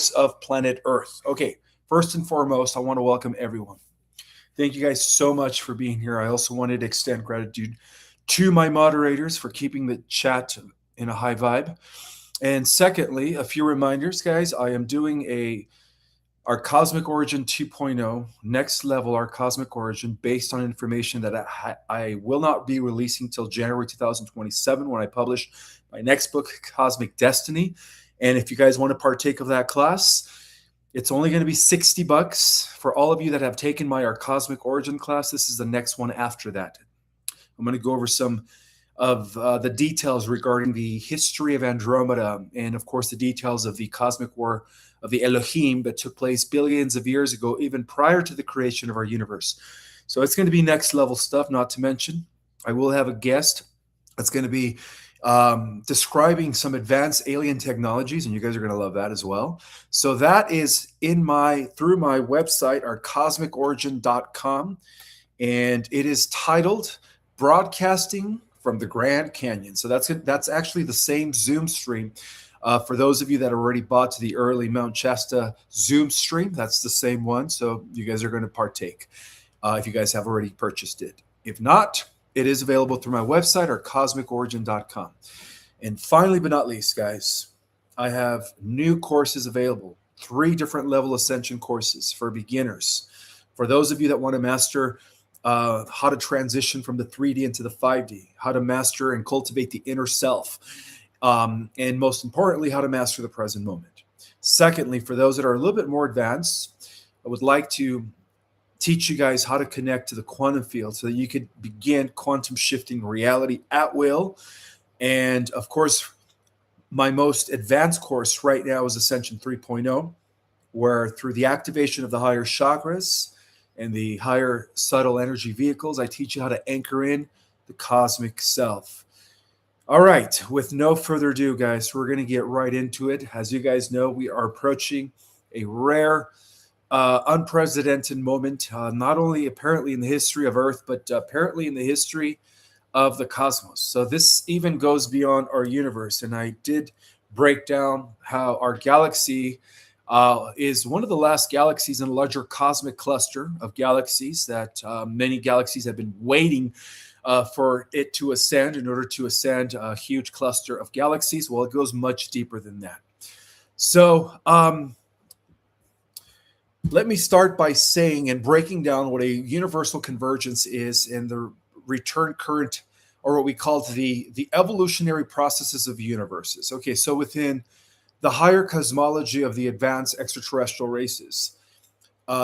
of planet Earth. Okay, first and foremost, I want to welcome everyone. Thank you guys so much for being here. I also wanted to extend gratitude to my moderators for keeping the chat in a high vibe. And secondly, a few reminders, guys. I am doing our Cosmic Origin 2.0 next level, our Cosmic Origin, based on information that I will not be releasing till January 2027 when I publish my next book, Cosmic Destiny. And if you guys want to partake of that class, it's only going to be $60 for all of you that have taken our Cosmic Origin class. This is the next one after that. I'm going to go over some of the details regarding the history of Andromeda and, of course, the details of the cosmic war of the Elohim that took place billions of years ago, even prior to the creation of our universe. So it's going to be next level stuff, not to mention I will have a guest that's going to be describing some advanced alien technologies, and you guys are going to love that as well. So that is through my website, our cosmicorigin.com, and it is titled Broadcasting from the Grand Canyon. So that's actually the same Zoom stream. For those of you that already bought the early Mount Shasta Zoom stream, that's the same one. So you guys are going to partake if you guys have already purchased it. If not, it is available through my website or cosmicorigin.com. And finally, but not least, guys, I have new courses available. 3 different level ascension courses for beginners. For those of you that want to master how to transition from the 3D into the 5D, how to master and cultivate the inner self, and most importantly, how to master the present moment. Secondly, for those that are a little bit more advanced, I would like to teach you guys how to connect to the quantum field so that you could begin quantum shifting reality at will. And of course, my most advanced course right now is Ascension 3.0, where through the activation of the higher chakras and the higher subtle energy vehicles, I teach you how to anchor in the cosmic self. All right, with no further ado, guys, we're going to get right into it. As you guys know, we are approaching a rare, unprecedented moment, not only apparently in the history of Earth, but apparently in the history of the cosmos. So this even goes beyond our universe. And I did break down how our galaxy is one of the last galaxies in a larger cosmic cluster of galaxies that many galaxies have been waiting for it to ascend in order to ascend a huge cluster of galaxies. Well, it goes much deeper than that. So let me start by saying and breaking down what a universal convergence is and the return current, or what we call the evolutionary processes of universes. Okay, so within the higher cosmology of the advanced extraterrestrial races,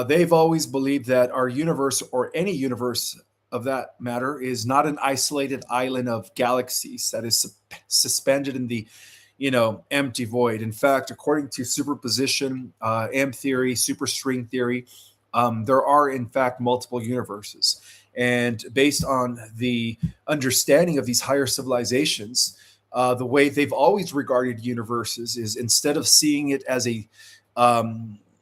they've always believed that our universe, or any universe of that matter, is not an isolated island of galaxies that is suspended in the empty void. In fact, according to superposition, M theory, superstring theory, there are in fact multiple universes. And based on the understanding of these higher civilizations, the way they've always regarded universes is, instead of seeing it as a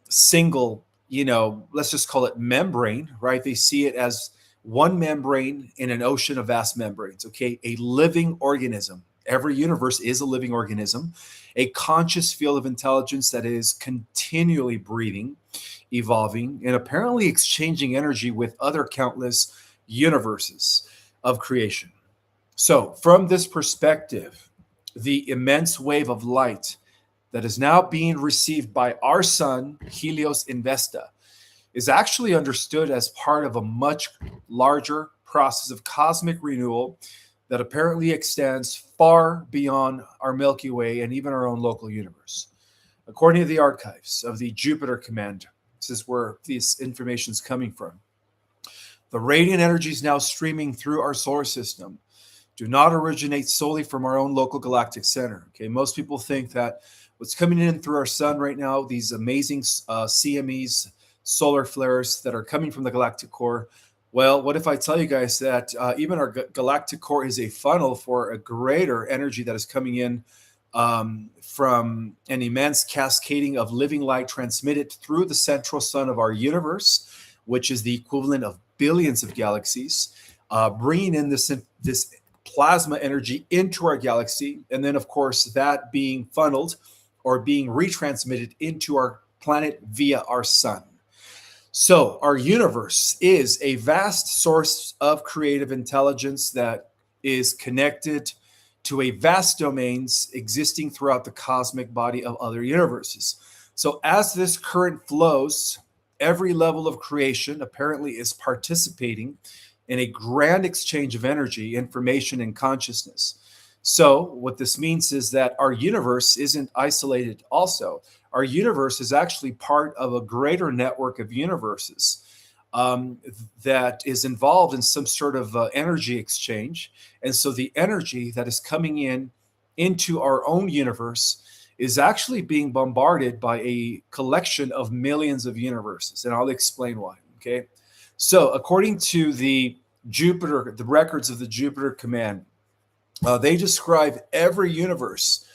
single, let's just call it membrane, right? They see it as one membrane in an ocean of vast membranes, okay? A living organism. Every universe is a living organism, a conscious field of intelligence that is continually breathing, evolving, and apparently exchanging energy with other countless universes of creation. So from this perspective, the immense wave of light that is now being received by our sun, Helios Investa, is actually understood as part of a much larger process of cosmic renewal that apparently extends far beyond our Milky Way and even our own local universe. According to the archives of the Jupiter Command, this is where this information is coming from, the radiant energies now streaming through our solar system do not originate solely from our own local galactic center. Okay, most people think that what's coming in through our sun right now, these amazing CMEs, solar flares that are coming from the galactic core. Well, what if I tell you guys that even our galactic core is a funnel for a greater energy that is coming in from an immense cascading of living light transmitted through the central sun of our universe, which is the equivalent of billions of galaxies, bringing in this plasma energy into our galaxy, and then, of course, that being funneled or being retransmitted into our planet via our sun. So, our universe is a vast source of creative intelligence that is connected to a vast domains existing throughout the cosmic body of other universes. So, as this current flows, every level of creation apparently is participating in a grand exchange of energy, information, and consciousness. So, what this means is that our universe isn't isolated, also. Our universe is actually part of a greater network of universes um, that is involved in some sort of energy exchange. And so, the energy that is coming in into our own universe is actually being bombarded by a collection of millions of universes. And I'll explain why. Okay. So, according to the records of the Jupiter Command, they describe every universe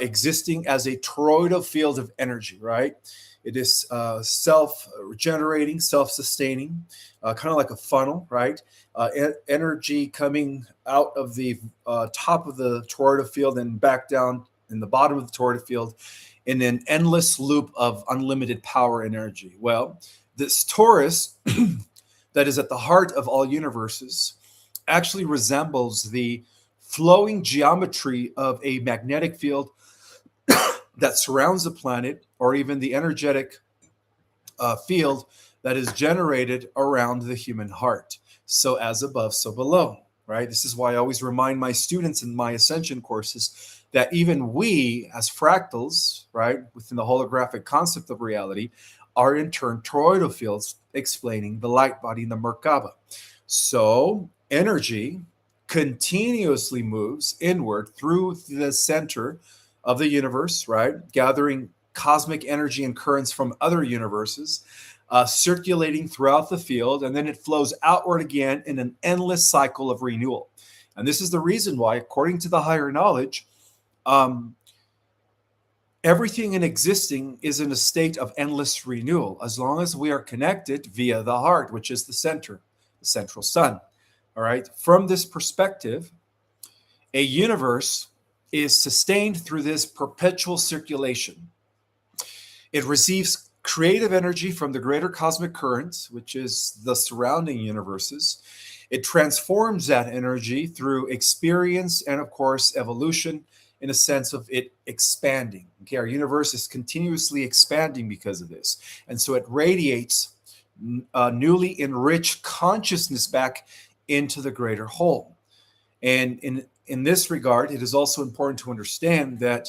existing as a toroidal field of energy, right? It is self-generating, self-sustaining, kind of like a funnel, right? Energy coming out of the top of the toroidal field and back down in the bottom of the toroidal field in an endless loop of unlimited power and energy. Well, this torus that is at the heart of all universes actually resembles the flowing geometry of a magnetic field that surrounds the planet, or even the energetic field that is generated around the human heart. So, as above, so below, right? This is why I always remind my students in my ascension courses that even we, as fractals, right, within the holographic concept of reality, are in turn toroidal fields explaining the light body and the Merkaba. So, energy continuously moves inward through the center of the universe, right? Gathering cosmic energy and currents from other universes, circulating throughout the field, and then it flows outward again in an endless cycle of renewal. And this is the reason why, according to the higher knowledge, everything in existing is in a state of endless renewal as long as we are connected via the heart, which is the center, the central sun. All right. From this perspective, a universe is sustained through this perpetual circulation. It receives creative energy from the greater cosmic currents, which is the surrounding universes. It transforms that energy through experience and, of course, evolution in a sense of it expanding. Okay, our universe is continuously expanding because of this. And so it radiates newly enriched consciousness back into the greater whole. And in this regard, it is also important to understand that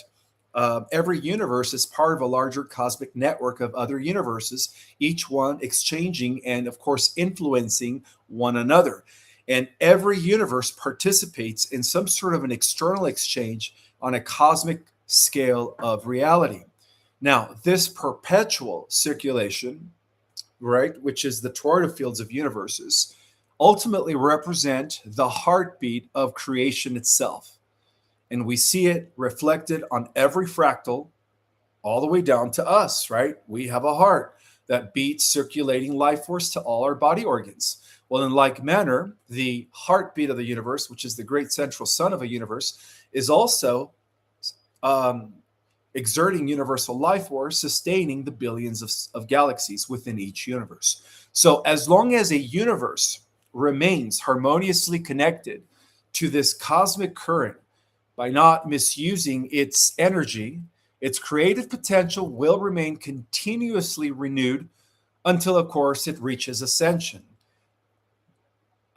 every universe is part of a larger cosmic network of other universes, each one exchanging and, of course, influencing one another. And every universe participates in some sort of an external exchange on a cosmic scale of reality. Now, this perpetual circulation, right, which is the toroidal fields of universes, ultimately represent the heartbeat of creation itself. And we see it reflected on every fractal all the way down to us, right? We have a heart that beats circulating life force to all our body organs. Well, in like manner, the heartbeat of the universe, which is the great central sun of a universe, is also exerting universal life force, sustaining the billions of galaxies within each universe. So as long as a universe remains harmoniously connected to this cosmic current by not misusing its energy, its creative potential will remain continuously renewed until, of course, it reaches ascension.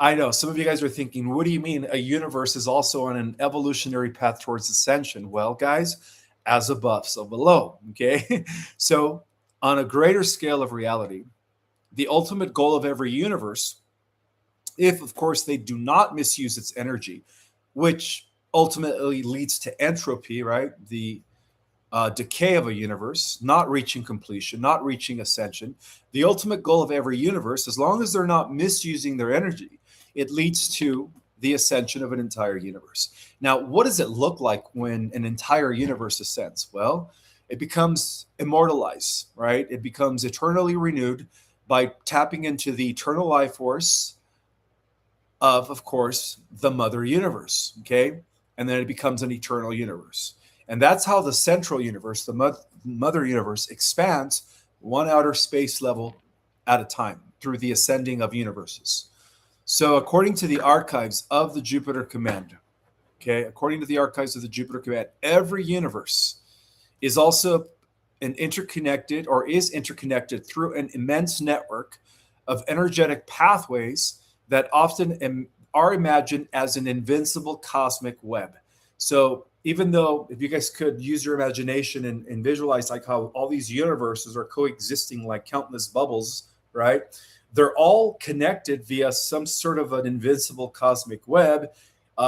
I know some of you guys are thinking, what do you mean a universe is also on an evolutionary path towards ascension? Well, guys, as above, so below, okay? So on a greater scale of reality, the ultimate goal of every universe, if, of course, they do not misuse its energy, which ultimately leads to entropy, right? The decay of a universe, not reaching completion, not reaching ascension. The ultimate goal of every universe, as long as they're not misusing their energy, it leads to the ascension of an entire universe. Now, what does it look like when an entire universe ascends? Well, it becomes immortalized, right? It becomes eternally renewed by tapping into the eternal life force of course, the mother universe, okay? And then it becomes an eternal universe. And that's how the central universe, the mother universe, expands one outer space level at a time through the ascending of universes. So, according to the archives of the Jupiter Command, okay, according to the archives of the Jupiter Command, every universe is also an interconnected or is interconnected through an immense network of energetic pathways that often are imagined as an invincible cosmic web. So even though if you guys could use your imagination and visualize like how all these universes are coexisting like countless bubbles, right? They're all connected via some sort of an invincible cosmic web,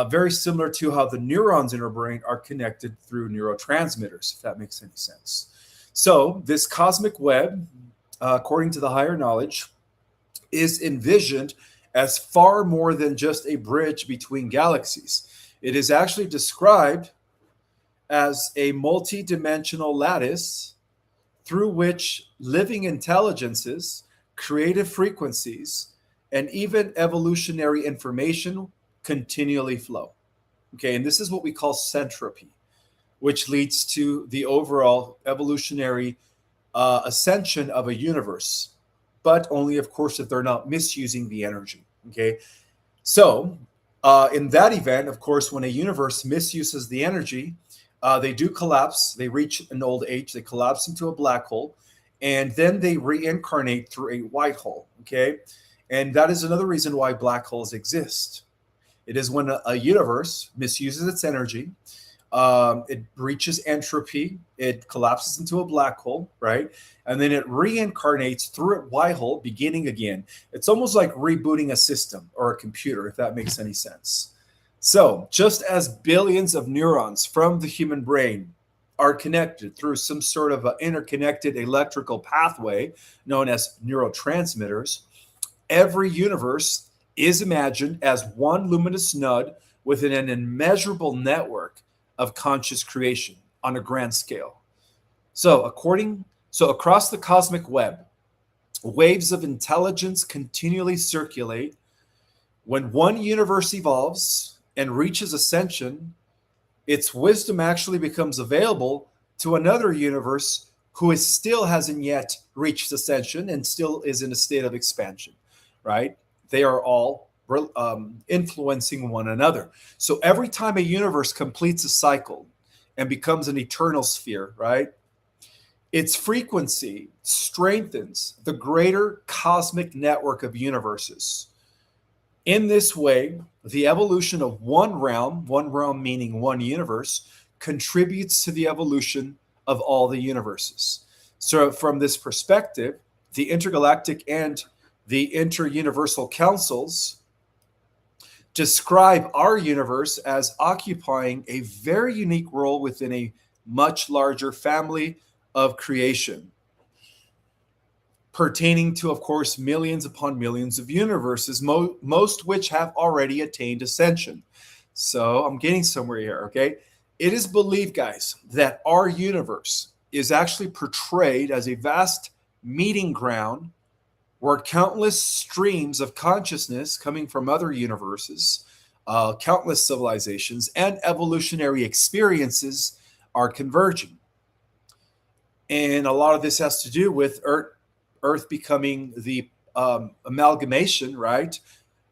very similar to how the neurons in our brain are connected through neurotransmitters, if that makes any sense. So this cosmic web, according to the higher knowledge, is envisioned as far more than just a bridge between galaxies. It is actually described as a multi-dimensional lattice through which living intelligences, creative frequencies, and even evolutionary information continually flow. Okay, and this is what we call centropy, which leads to the overall evolutionary ascension of a universe, but only, of course, if they're not misusing the energy. Okay, so in that event, of course, when a universe misuses the energy, they do collapse. They reach an old age. They collapse into a black hole, and then they reincarnate through a white hole. Okay, and that is another reason why black holes exist. It is when a universe misuses its energy, it reaches entropy, it collapses into a black hole, right? And then it reincarnates through a white hole, beginning again. It's almost like rebooting a system or a computer, if that makes any sense. So, just as billions of neurons from the human brain are connected through some sort of an interconnected electrical pathway known as neurotransmitters, every universe is imagined as one luminous node within an immeasurable network of conscious creation on a grand scale. So across the cosmic web, waves of intelligence continually circulate. When one universe evolves and reaches ascension, its wisdom actually becomes available to another universe who still hasn't yet reached ascension and still is in a state of expansion, right? They are all influencing one another. So every time a universe completes a cycle and becomes an eternal sphere, right, its frequency strengthens the greater cosmic network of universes. In this way, the evolution of one realm meaning one universe, contributes to the evolution of all the universes. So from this perspective, the intergalactic and the interuniversal councils describe our universe as occupying a very unique role within a much larger family of creation, pertaining to, of course, millions upon millions of universes, most which have already attained ascension. So I'm getting somewhere here, okay? It is believed, guys, that our universe is actually portrayed as a vast meeting ground where countless streams of consciousness coming from other universes, countless civilizations, and evolutionary experiences are converging. And a lot of this has to do with Earth becoming the amalgamation, right,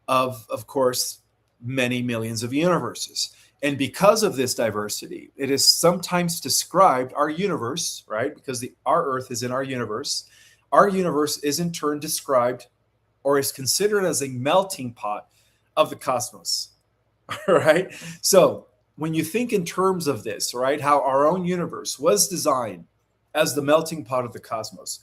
of course, many millions of universes. And because of this diversity, it is sometimes described, our universe, right, because our Earth is in our universe is in turn described or is considered as a melting pot of the cosmos, right? So when you think in terms of this, right, how our own universe was designed as the melting pot of the cosmos,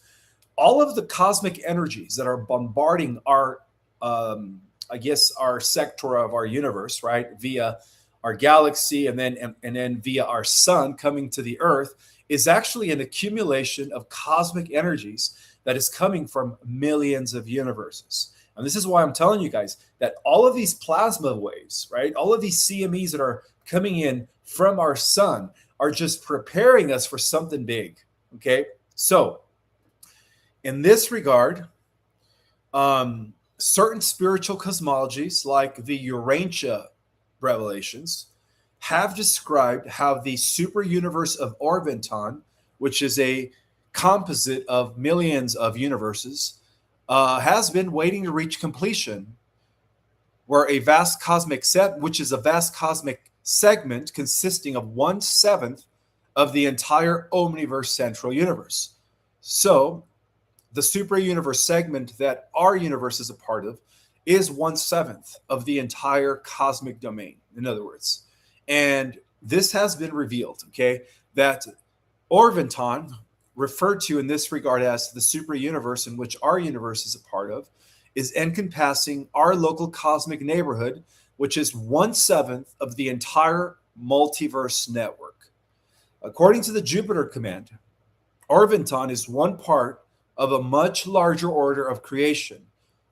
all of the cosmic energies that are bombarding our, our sector of our universe, right, via our galaxy and then via our sun coming to the Earth, is actually an accumulation of cosmic energies that is coming from millions of universes. And this is why I'm telling you guys that all of these plasma waves, right, all of these CMEs that are coming in from our sun are just preparing us for something big, okay? So in this regard, certain spiritual cosmologies like the Urantia revelations have described how the super universe of Orvonton, which is a composite of millions of universes, has been waiting to reach completion, where a vast cosmic set, which is a vast cosmic segment consisting of 1/7 of the entire omniverse central universe. So the super universe segment that our universe is a part of is 1/7 of the entire cosmic domain, in other words. And this has been revealed, okay, that Orvonton, referred to in this regard as the super universe in which our universe is a part of, is encompassing our local cosmic neighborhood, which is 1/7 of the entire multiverse network. According to the Jupiter command, Orvonton is one part of a much larger order of creation,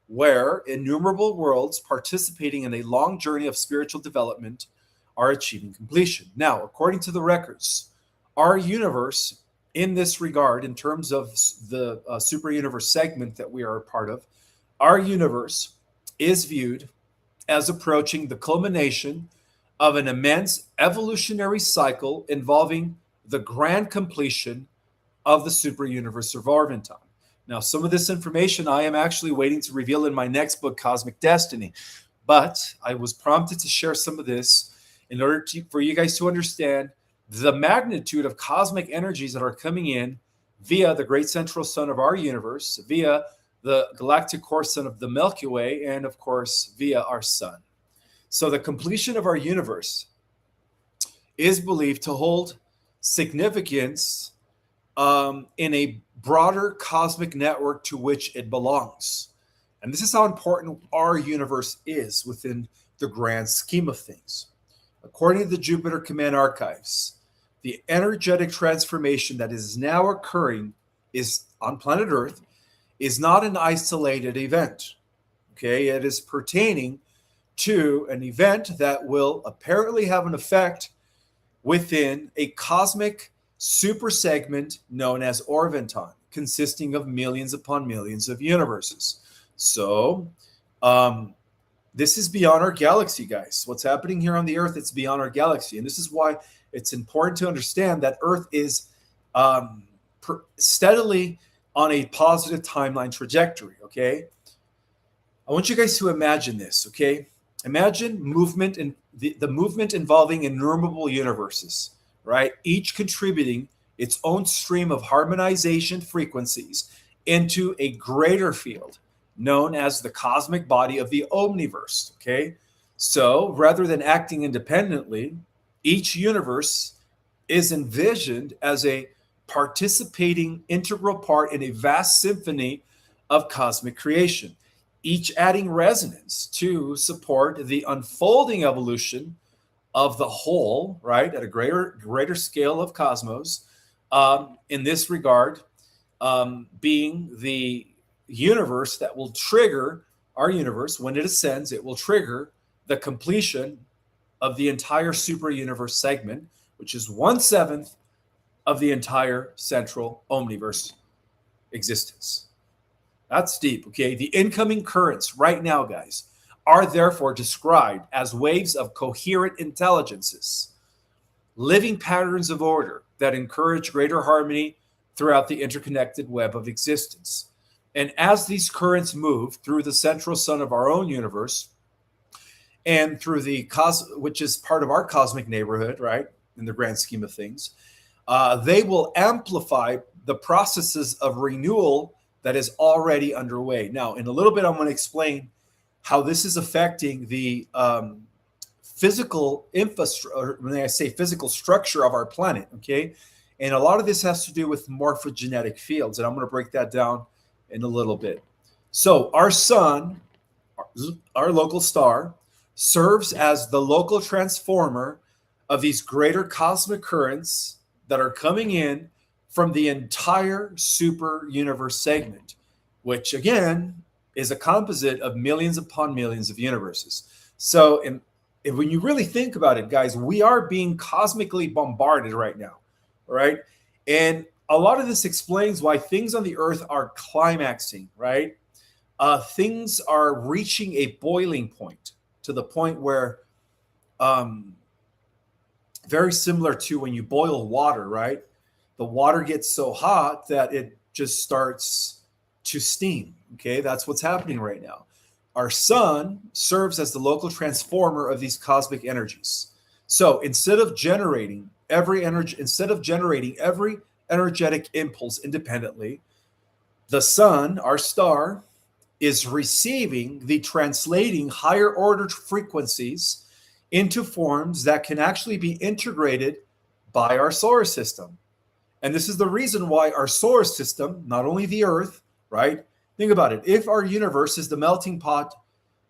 where innumerable worlds participating in a long journey of spiritual development are achieving completion. Now, according to the records, our universe, in this regard, in terms of the super universe segment that we are a part of, our universe is viewed as approaching the culmination of an immense evolutionary cycle involving the grand completion of the super universe of Orvonton. Now, some of this information I am actually waiting to reveal in my next book, Cosmic Destiny, but I was prompted to share some of this in order for you guys to understand the magnitude of cosmic energies that are coming in via the great central sun of our universe, via the galactic core sun of the Milky Way, and of course, via our sun. So the completion of our universe is believed to hold significance in a broader cosmic network to which it belongs. And this is how important our universe is within the grand scheme of things. According to the Jupiter Command Archives, the energetic transformation that is now occurring is on planet Earth is not an isolated event. Okay, it is pertaining to an event that will apparently have an effect within a cosmic super segment known as Orvonton, consisting of millions upon millions of universes. So, this is beyond our galaxy, guys. What's happening here on the Earth, it's beyond our galaxy. And this is why it's important to understand that Earth is steadily on a positive timeline trajectory, okay? I want you guys to imagine this, okay? Imagine movement and the movement involving innumerable universes, right? Each contributing its own stream of harmonization frequencies into a greater field known as the cosmic body of the omniverse, okay? So rather than acting independently, each universe is envisioned as a participating integral part in a vast symphony of cosmic creation, each adding resonance to support the unfolding evolution of the whole, right, at a greater scale of cosmos. In this regard, being the universe that will trigger our universe when it ascends, it will trigger the completion of the entire super universe segment, which is 1/7 of the entire central omniverse existence. That's deep, okay? The incoming currents right now, guys, are therefore described as waves of coherent intelligences, living patterns of order that encourage greater harmony throughout the interconnected web of existence. And as these currents move through the central sun of our own universe and through the which is part of our cosmic neighborhood, right, in the grand scheme of things, they will amplify the processes of renewal that is already underway. Now, in a little bit, I'm going to explain how this is affecting the physical infrastructure, when I say physical structure of our planet, okay? And a lot of this has to do with morphogenetic fields, and I'm going to break that down in a little bit. So our sun, our local star, serves as the local transformer of these greater cosmic currents that are coming in from the entire super universe segment, which again is a composite of millions upon millions of universes. So when you really think about it, guys, we are being cosmically bombarded right now, right? And a lot of this explains why things on the earth are climaxing, right? Things are reaching a boiling point, to the point where Very similar to when you boil water, right? The water gets so hot that it just starts to steam. Okay, that's what's happening right now. Our sun serves as the local transformer of these cosmic energies. So instead of generating every energetic impulse independently, the sun, our star, is receiving the translating higher order frequencies into forms that can actually be integrated by our solar system. And this is the reason why our solar system, not only the Earth, right? Think about it. If our universe is the melting pot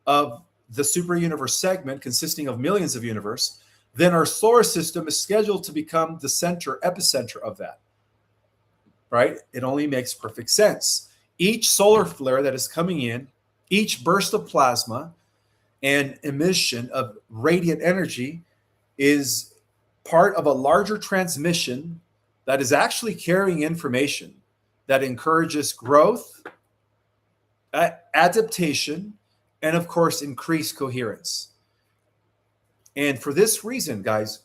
of the super universe segment consisting of millions of universe, then our solar system is scheduled to become the epicenter of that, right? It only makes perfect sense. Each solar flare that is coming in, each burst of plasma and emission of radiant energy is part of a larger transmission that is actually carrying information that encourages growth, adaptation, and of course, increased coherence. And for this reason, guys,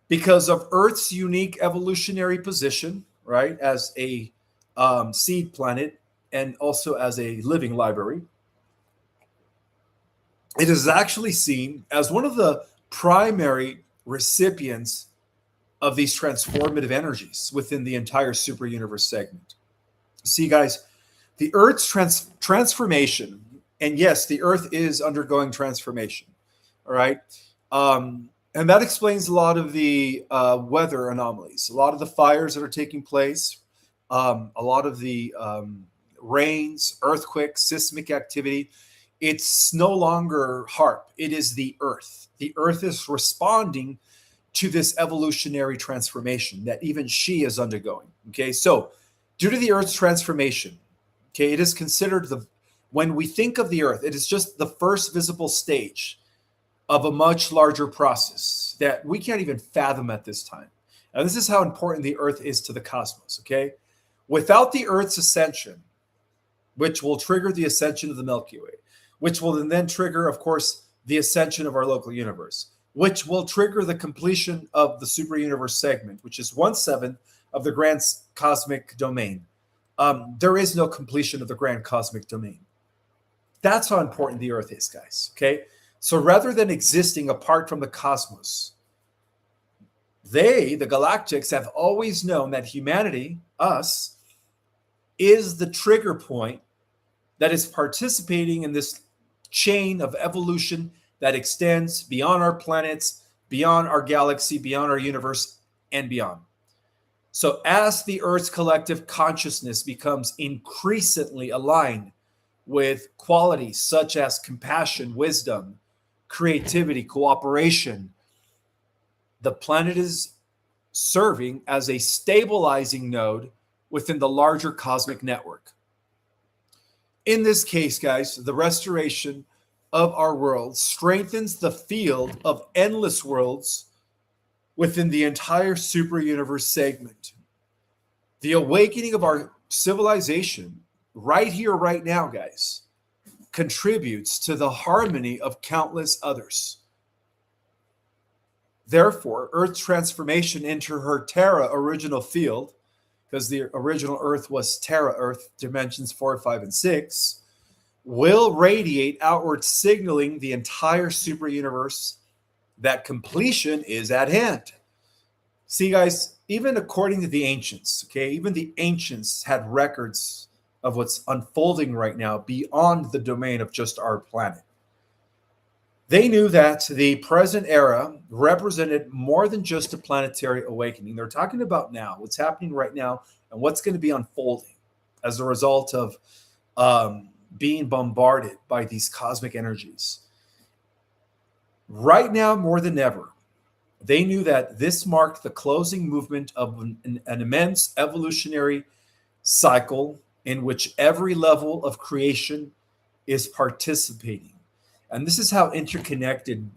because of Earth's unique evolutionary position, right, as a seed planet and also as a living library, it is actually seen as one of the primary recipients of these transformative energies within the entire super universe segment. See, guys, the Earth's transformation, and yes, the Earth is undergoing transformation, all right? And that explains a lot of the weather anomalies, a lot of the fires that are taking place, a lot of the rains, earthquakes, seismic activity. It's no longer HAARP. It is the Earth. The Earth is responding to this evolutionary transformation that even she is undergoing. Okay, so due to the Earth's transformation, okay, it is considered when we think of the Earth, it is just the first visible stage of a much larger process that we can't even fathom at this time. Now, this is how important the Earth is to the cosmos, okay? Without the Earth's ascension, which will trigger the ascension of the Milky Way, which will then trigger, of course, the ascension of our local universe, which will trigger the completion of the super universe segment, which is 1/7 of the grand cosmic domain. There is no completion of the grand cosmic domain. That's how important the Earth is, guys, okay? So rather than existing apart from the cosmos, the galactics, have always known that humanity, us, is the trigger point that is participating in this chain of evolution that extends beyond our planets, beyond our galaxy, beyond our universe, and beyond. So as the Earth's collective consciousness becomes increasingly aligned with qualities such as compassion, wisdom, creativity, cooperation, the planet is serving as a stabilizing node within the larger cosmic network. In this case, guys, the restoration of our world strengthens the field of endless worlds within the entire super universe segment. The awakening of our civilization right here, right now, guys, contributes to the harmony of countless others. Therefore, Earth's transformation into her Terra original field, because the original Earth was Terra Earth, dimensions 4, 5, and 6, will radiate outward, signaling the entire super universe that completion is at hand. See, guys, even according to the ancients, okay, even the ancients had records of what's unfolding right now beyond the domain of just our planet. They knew that the present era represented more than just a planetary awakening. They're talking about now, what's happening right now, and what's going to be unfolding as a result of being bombarded by these cosmic energies. Right now, more than ever, they knew that this marked the closing movement of an immense evolutionary cycle in which every level of creation is participating. And this is how interconnected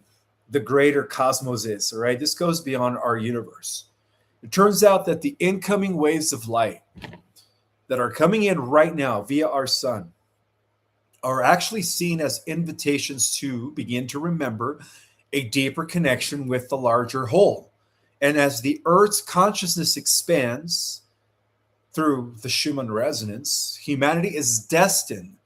the greater cosmos is, all right? This goes beyond our universe. It turns out that the incoming waves of light that are coming in right now via our sun are actually seen as invitations to begin to remember a deeper connection with the larger whole. And as the Earth's consciousness expands through the Schumann resonance, humanity is destined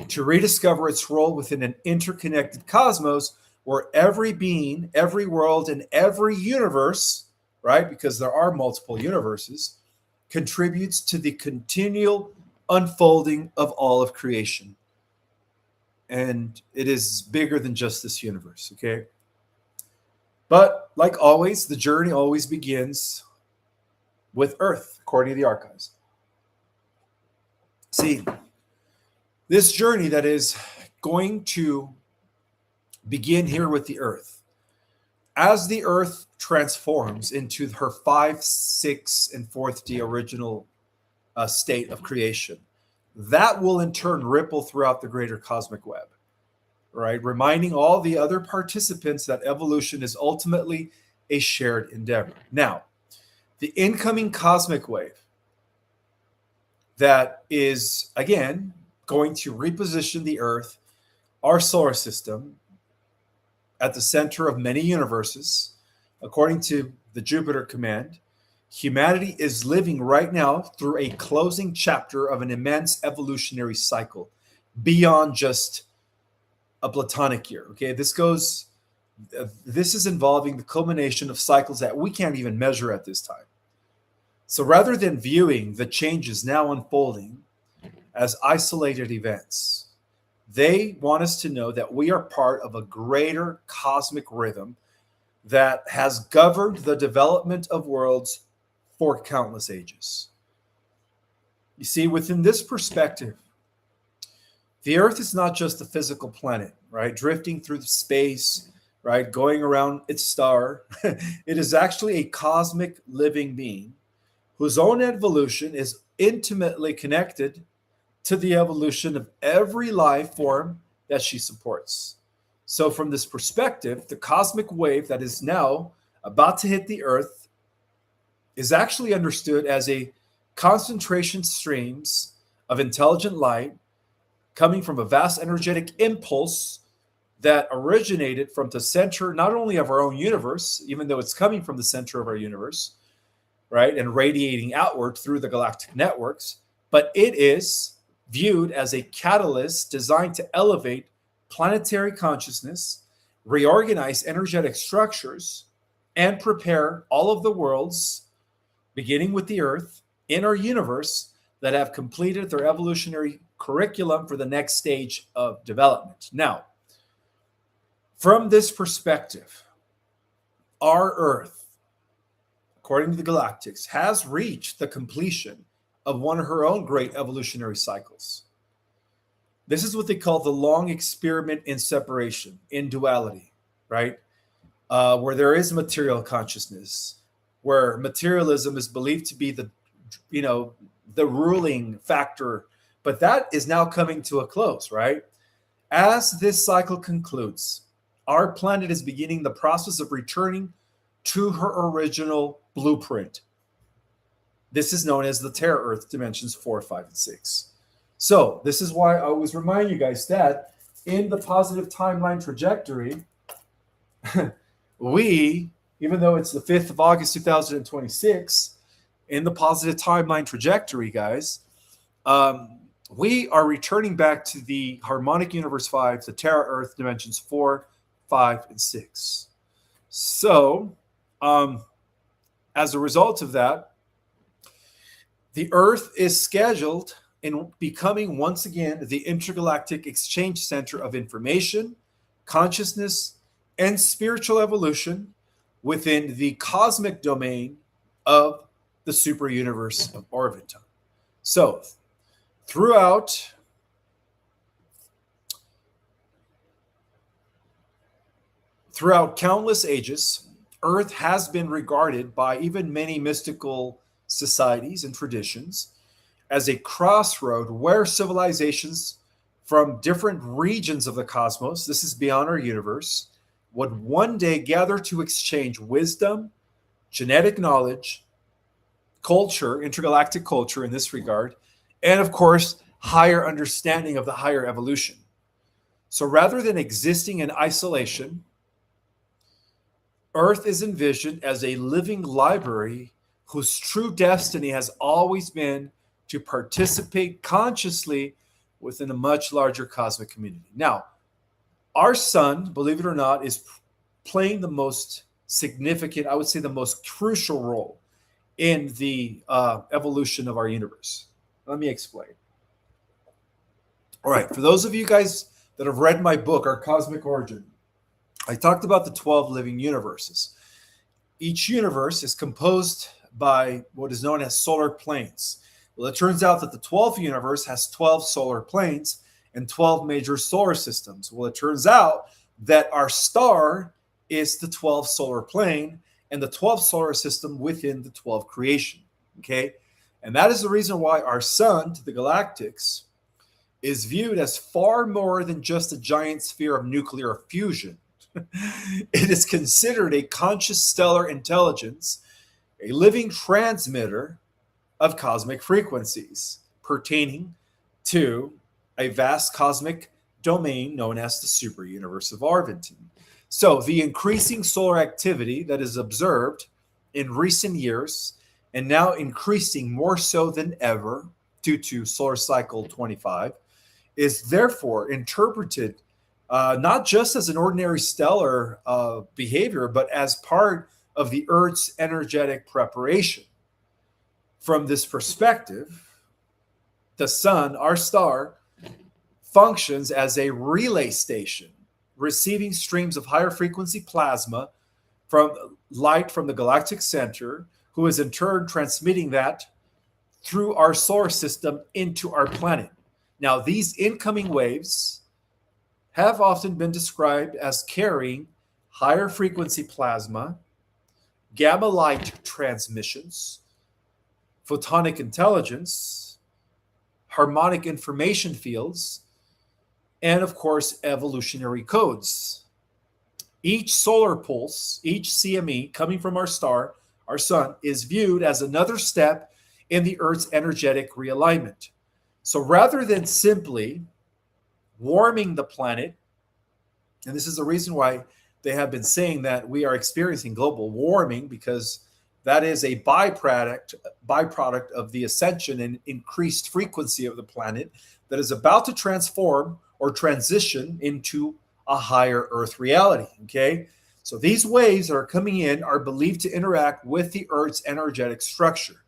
to rediscover its role within an interconnected cosmos where every being, every world, and every universe, right, because there are multiple universes, contributes to the continual unfolding of all of creation. And it is bigger than just this universe, okay? But like always, the journey always begins with Earth, according to the archives. See, this journey that is going to begin here with the Earth. As the Earth transforms into her 5th, 6th, and 4th day original state of creation, that will in turn ripple throughout the greater cosmic web, right? Reminding all the other participants that evolution is ultimately a shared endeavor. Now, the incoming cosmic wave that is, again, going to reposition the Earth, our solar system, at the center of many universes, according to the Jupiter command, humanity is living right now through a closing chapter of an immense evolutionary cycle beyond just a Platonic year. Okay, this is involving the culmination of cycles that we can't even measure at this time. So rather than viewing the changes now unfolding as isolated events, they want us to know that we are part of a greater cosmic rhythm that has governed the development of worlds for countless ages. You see, within this perspective, the Earth is not just a physical planet, right? Drifting through space, right? Going around its star. It is actually a cosmic living being whose own evolution is intimately connected to the evolution of every life form that she supports. So from this perspective, the cosmic wave that is now about to hit the Earth is actually understood as a concentration streams of intelligent light coming from a vast energetic impulse that originated from the center, not only of our own universe, even though it's coming from the center of our universe, right, and radiating outward through the galactic networks, but it is viewed as a catalyst designed to elevate planetary consciousness, reorganize energetic structures, and prepare all of the worlds, beginning with the Earth, in our universe that have completed their evolutionary curriculum for the next stage of development. Now, from this perspective, our Earth, according to the galactics, has reached the completion of one of her own great evolutionary cycles. This is what they call the long experiment in separation, in duality, right? Where there is material consciousness, where materialism is believed to be the ruling factor, but that is now coming to a close, right? As this cycle concludes, our planet is beginning the process of returning to her original blueprint. This is known as the Terra Earth dimensions 4, 5, and 6. So this is why I always remind you guys that in the positive timeline trajectory, we, even though it's the 5th of August, 2026, in the positive timeline trajectory, guys, we are returning back to the harmonic universe 5, the Terra Earth dimensions 4, 5, and 6. So as a result of that, the Earth is scheduled in becoming once again the intergalactic exchange center of information, consciousness, and spiritual evolution within the cosmic domain of the super universe of Orvieto. So, throughout countless ages, Earth has been regarded by even many mystical societies and traditions as a crossroad where civilizations from different regions of the cosmos, this is beyond our universe, would one day gather to exchange wisdom, genetic knowledge, culture, intergalactic culture in this regard, and of course, higher understanding of the higher evolution. So rather than existing in isolation, Earth is envisioned as a living library whose true destiny has always been to participate consciously within a much larger cosmic community. Now, our sun, believe it or not, is playing the most significant, I would say the most crucial role in the evolution of our universe. Let me explain. All right, for those of you guys that have read my book, Our Cosmic Origin, I talked about the 12 living universes. Each universe is composed by what is known as solar planes. Well, it turns out that the 12th universe has 12 solar planes and 12 major solar systems. Well, it turns out that our star is the 12th solar plane and the 12th solar system within the 12th creation. Okay? And that is the reason why our sun, to the galactics, is viewed as far more than just a giant sphere of nuclear fusion. It is considered a conscious stellar intelligence, a living transmitter of cosmic frequencies pertaining to a vast cosmic domain known as the super universe of Arvington. So the increasing solar activity that is observed in recent years, and now increasing more so than ever due to solar cycle 25, is therefore interpreted not just as an ordinary stellar behavior, but as part of the Earth's energetic preparation. From this perspective, the sun, our star, functions as a relay station, receiving streams of higher frequency plasma from light from the galactic center, who is in turn transmitting that through our solar system into our planet. Now, these incoming waves have often been described as carrying higher frequency plasma, gamma light transmissions, photonic intelligence, harmonic information fields, and of course, evolutionary codes. Each solar pulse, each CME coming from our star, our sun, is viewed as another step in the Earth's energetic realignment. So rather than simply warming the planet, and this is the reason why they have been saying that we are experiencing global warming, because that is a byproduct of the ascension and increased frequency of the planet that is about to transform or transition into a higher Earth reality. Okay, so these waves that are coming in are believed to interact with the Earth's energetic structure.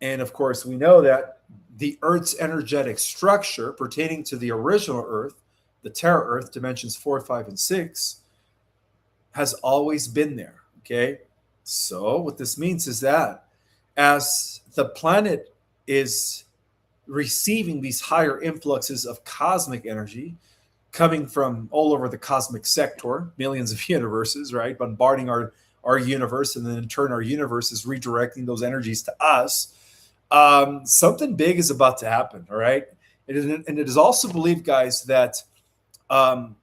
And of course, we know that the Earth's energetic structure pertaining to the original Earth, the Terra Earth, dimensions 4, 5, and 6, has always been there. Okay, so what this means is that as the planet is receiving these higher influxes of cosmic energy coming from all over the cosmic sector, millions of universes, right, bombarding our universe, and then in turn our universe is redirecting those energies to us. Something big is about to happen, all right? And it is also believed, guys, that, and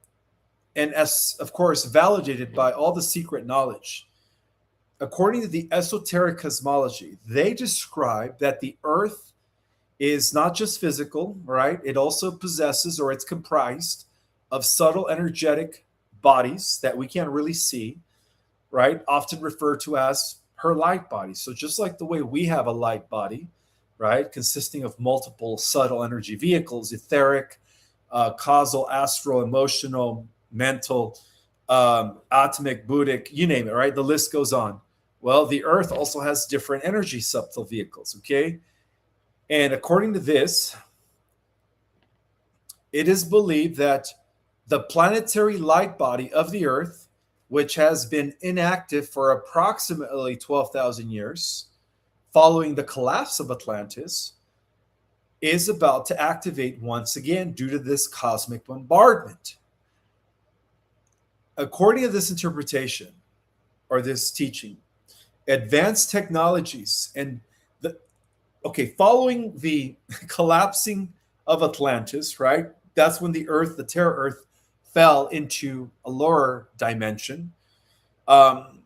as, of course, validated by all the secret knowledge, according to the esoteric cosmology, they describe that the Earth is not just physical, right? It also possesses, or it's comprised of subtle energetic bodies that we can't really see, right? Often referred to as her light body. So just like the way we have a light body, right, consisting of multiple subtle energy vehicles, etheric, causal, astral, emotional, mental, atomic, buddhic, you name it, right? The list goes on. Well, the Earth also has different energy subtle vehicles, okay? And according to this, it is believed that the planetary light body of the Earth, which has been inactive for approximately 12,000 years, following the collapse of Atlantis, is about to activate once again due to this cosmic bombardment. According to this interpretation, or this teaching, advanced technologies and following the collapsing of Atlantis, right? That's when the Earth, the Terra Earth, fell into a lower dimension.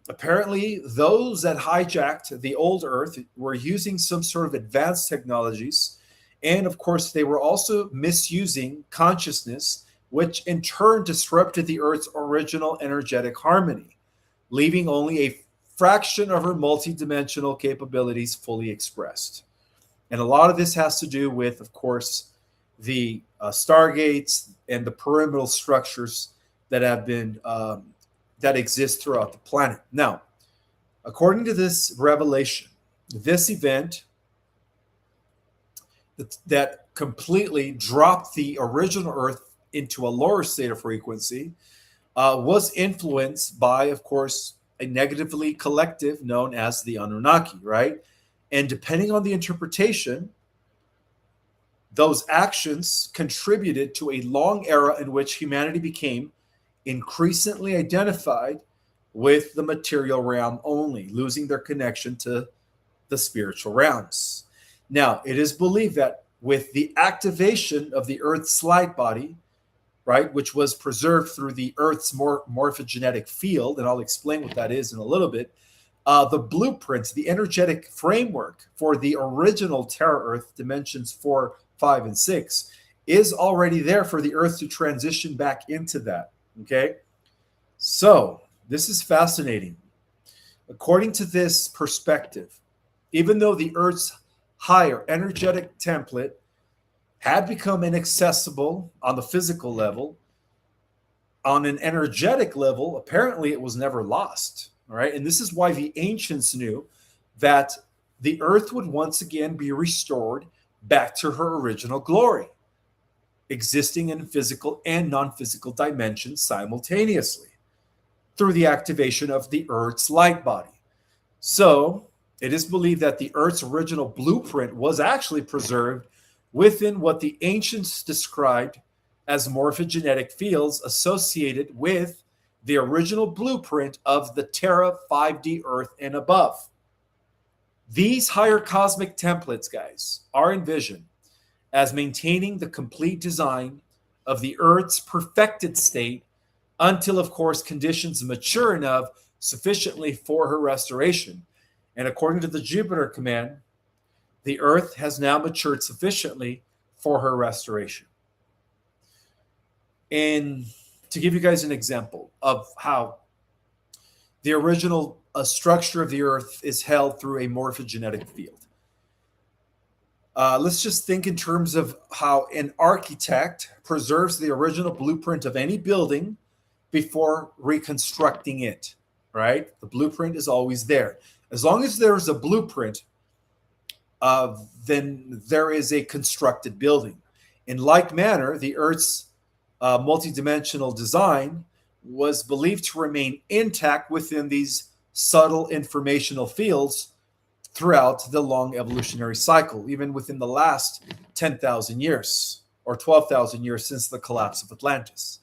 Apparently, those that hijacked the old Earth were using some sort of advanced technologies. And of course, they were also misusing consciousness which in turn disrupted the Earth's original energetic harmony, leaving only a fraction of her multidimensional capabilities fully expressed. And a lot of this has to do with, of course, the stargates and the pyramidal structures that have been that exist throughout the planet. Now, according to this revelation, this event that completely dropped the original Earth into a lower state of frequency was influenced by, of course, a negatively collective known as the Anunnaki, right? And depending on the interpretation, those actions contributed to a long era in which humanity became increasingly identified with the material realm only, losing their connection to the spiritual realms. Now, it is believed that with the activation of the Earth's light body, right, which was preserved through the Earth's morphogenetic field, and I'll explain what that is in a little bit, the blueprints, the energetic framework for the original Terra Earth dimensions 4, 5, and 6 is already there for the Earth to transition back into that. Okay, so this is fascinating. According to this perspective, even though the Earth's higher energetic template had become inaccessible on the physical level, on an energetic level, apparently it was never lost. All right. And this is why the ancients knew that the Earth would once again be restored back to her original glory, existing in physical and non-physical dimensions simultaneously through the activation of the Earth's light body. So it is believed that the Earth's original blueprint was actually preserved within what the ancients described as morphogenetic fields associated with the original blueprint of the Terra 5D Earth and above. These higher cosmic templates, guys, are envisioned as maintaining the complete design of the Earth's perfected state until, of course, conditions mature enough sufficiently for her restoration. And according to the Jupiter command, the Earth has now matured sufficiently for her restoration. And to give you guys an example of how the original structure of the Earth is held through a morphogenetic field. Let's just think in terms of how an architect preserves the original blueprint of any building before reconstructing it, right? The blueprint is always there. As long as there's a blueprint, then there is a constructed building. In like manner, the Earth's multidimensional design was believed to remain intact within these subtle informational fields throughout the long evolutionary cycle, even within the last 10,000 years or 12,000 years since the collapse of Atlantis.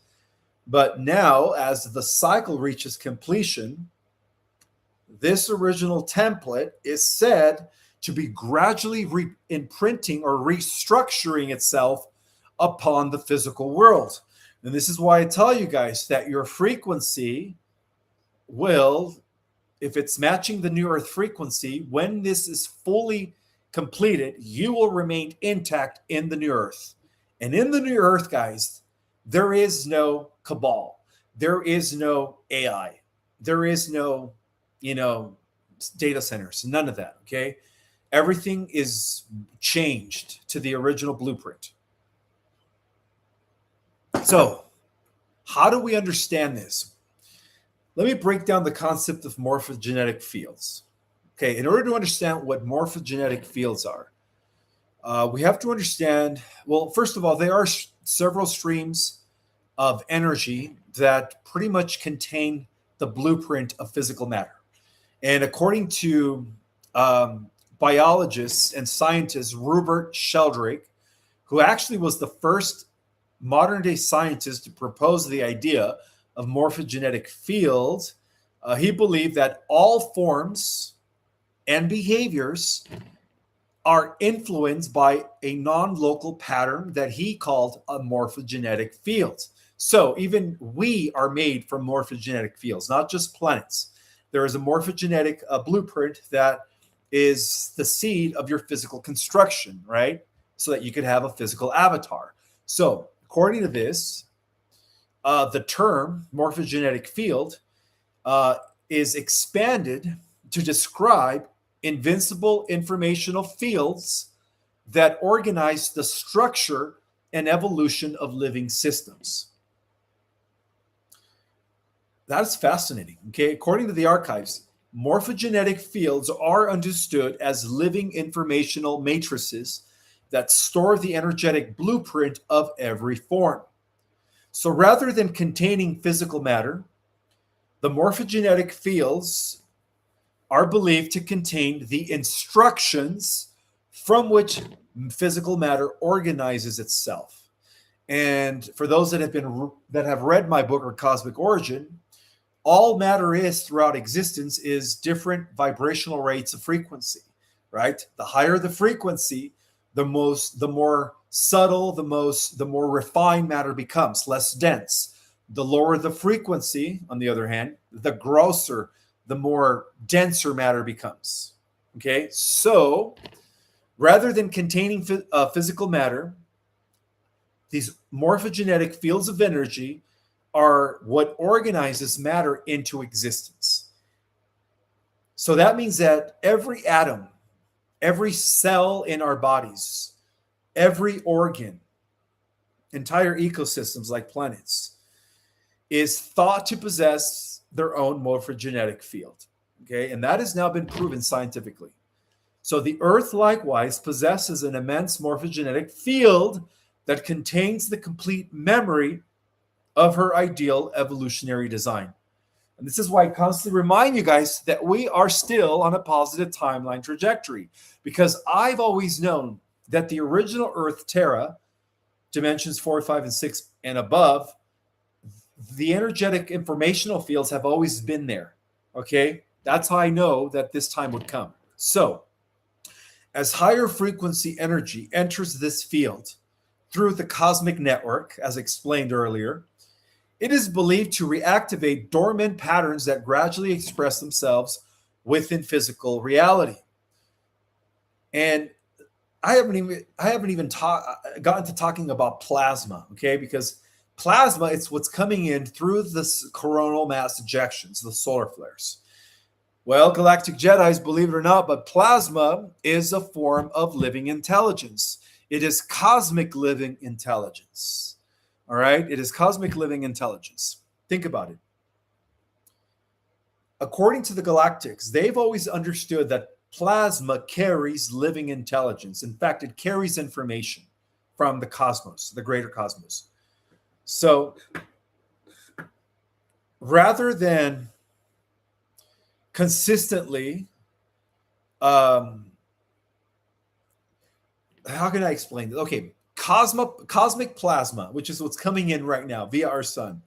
But now, as the cycle reaches completion, this original template is said to be gradually imprinting or restructuring itself upon the physical world. And this is why I tell you guys that your frequency will, if it's matching the new Earth frequency, when this is fully completed, you will remain intact in the new Earth. And in the new Earth, guys, there is no cabal. There is no AI. There is no, data centers. None of that, okay? Everything is changed to the original blueprint. So, how do we understand this? Let me break down the concept of morphogenetic fields. Okay, in order to understand what morphogenetic fields are, we have to understand, well, first of all, there are several streams of energy that pretty much contain the blueprint of physical matter. And according to biologists and scientist Rupert Sheldrake, who actually was the first modern-day scientist to propose the idea of morphogenetic fields, he believed that all forms and behaviors are influenced by a non-local pattern that he called a morphogenetic field. So even we are made from morphogenetic fields, not just planets. There is a morphogenetic blueprint that is the seed of your physical construction, right? So that you could have a physical avatar. So according to this, the term morphogenetic field is expanded to describe invincible informational fields that organize the structure and evolution of living systems. That's fascinating. Okay, according to the archives, morphogenetic fields are understood as living informational matrices that store the energetic blueprint of every form. So rather than containing physical matter, the morphogenetic fields are believed to contain the instructions from which physical matter organizes itself. And for those that have read my book or Cosmic Origin, all matter is throughout existence is different vibrational rates of frequency, right? The higher the frequency, the more subtle, the more refined matter becomes, less dense. The lower the frequency, on the other hand, the grosser, the more denser matter becomes. Okay, so rather than containing physical matter, these morphogenetic fields of energy are what organizes matter into existence. So that means that every atom, every cell in our bodies, every organ, entire ecosystems like planets, is thought to possess their own morphogenetic field. Okay, and that has now been proven scientifically. So the Earth likewise possesses an immense morphogenetic field that contains the complete memory of her ideal evolutionary design. And this is why I constantly remind you guys that we are still on a positive timeline trajectory, because I've always known that the original Earth, Terra, dimensions 4, 5, and 6 and above, the energetic informational fields have always been there. Okay? That's how I know that this time would come. So, as higher frequency energy enters this field through the cosmic network, as explained earlier, it is believed to reactivate dormant patterns that gradually express themselves within physical reality. And I haven't even gotten to talking about plasma, okay? Because plasma, it's what's coming in through the coronal mass ejections, the solar flares. Well, galactic Jedis, believe it or not, but plasma is a form of living intelligence. It is cosmic living intelligence. All right? It is cosmic living intelligence. Think about it. According to the galactics, they've always understood that plasma carries living intelligence. In fact, it carries information from the cosmos, the greater cosmos. So rather than consistently, how can I explain this? Okay, cosmic plasma, which is what's coming in right now via our sun,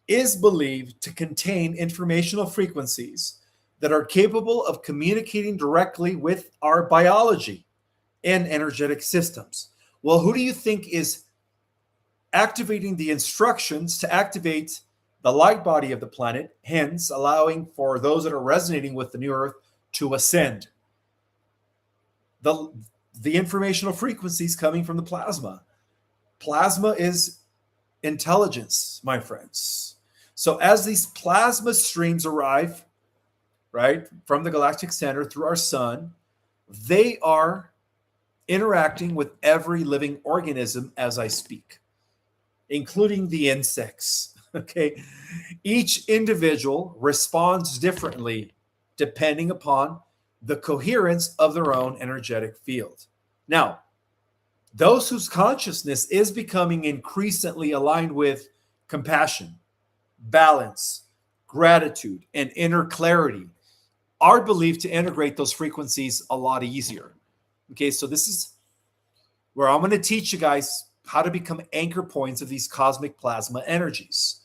is believed to contain informational frequencies that are capable of communicating directly with our biology and energetic systems. Well, who do you think is activating the instructions to activate the light body of the planet, hence allowing for those that are resonating with the new Earth to ascend? The informational frequencies coming from the plasma. Plasma is intelligence, my friends. So as these plasma streams arrive, right, from the galactic center through our sun, they are interacting with every living organism as I speak, including the insects. Okay, each individual responds differently depending upon the coherence of their own energetic field. Now, those whose consciousness is becoming increasingly aligned with compassion, balance, gratitude, and inner clarity are believed to integrate those frequencies a lot easier. Okay, so this is where I'm going to teach you guys how to become anchor points of these cosmic plasma energies.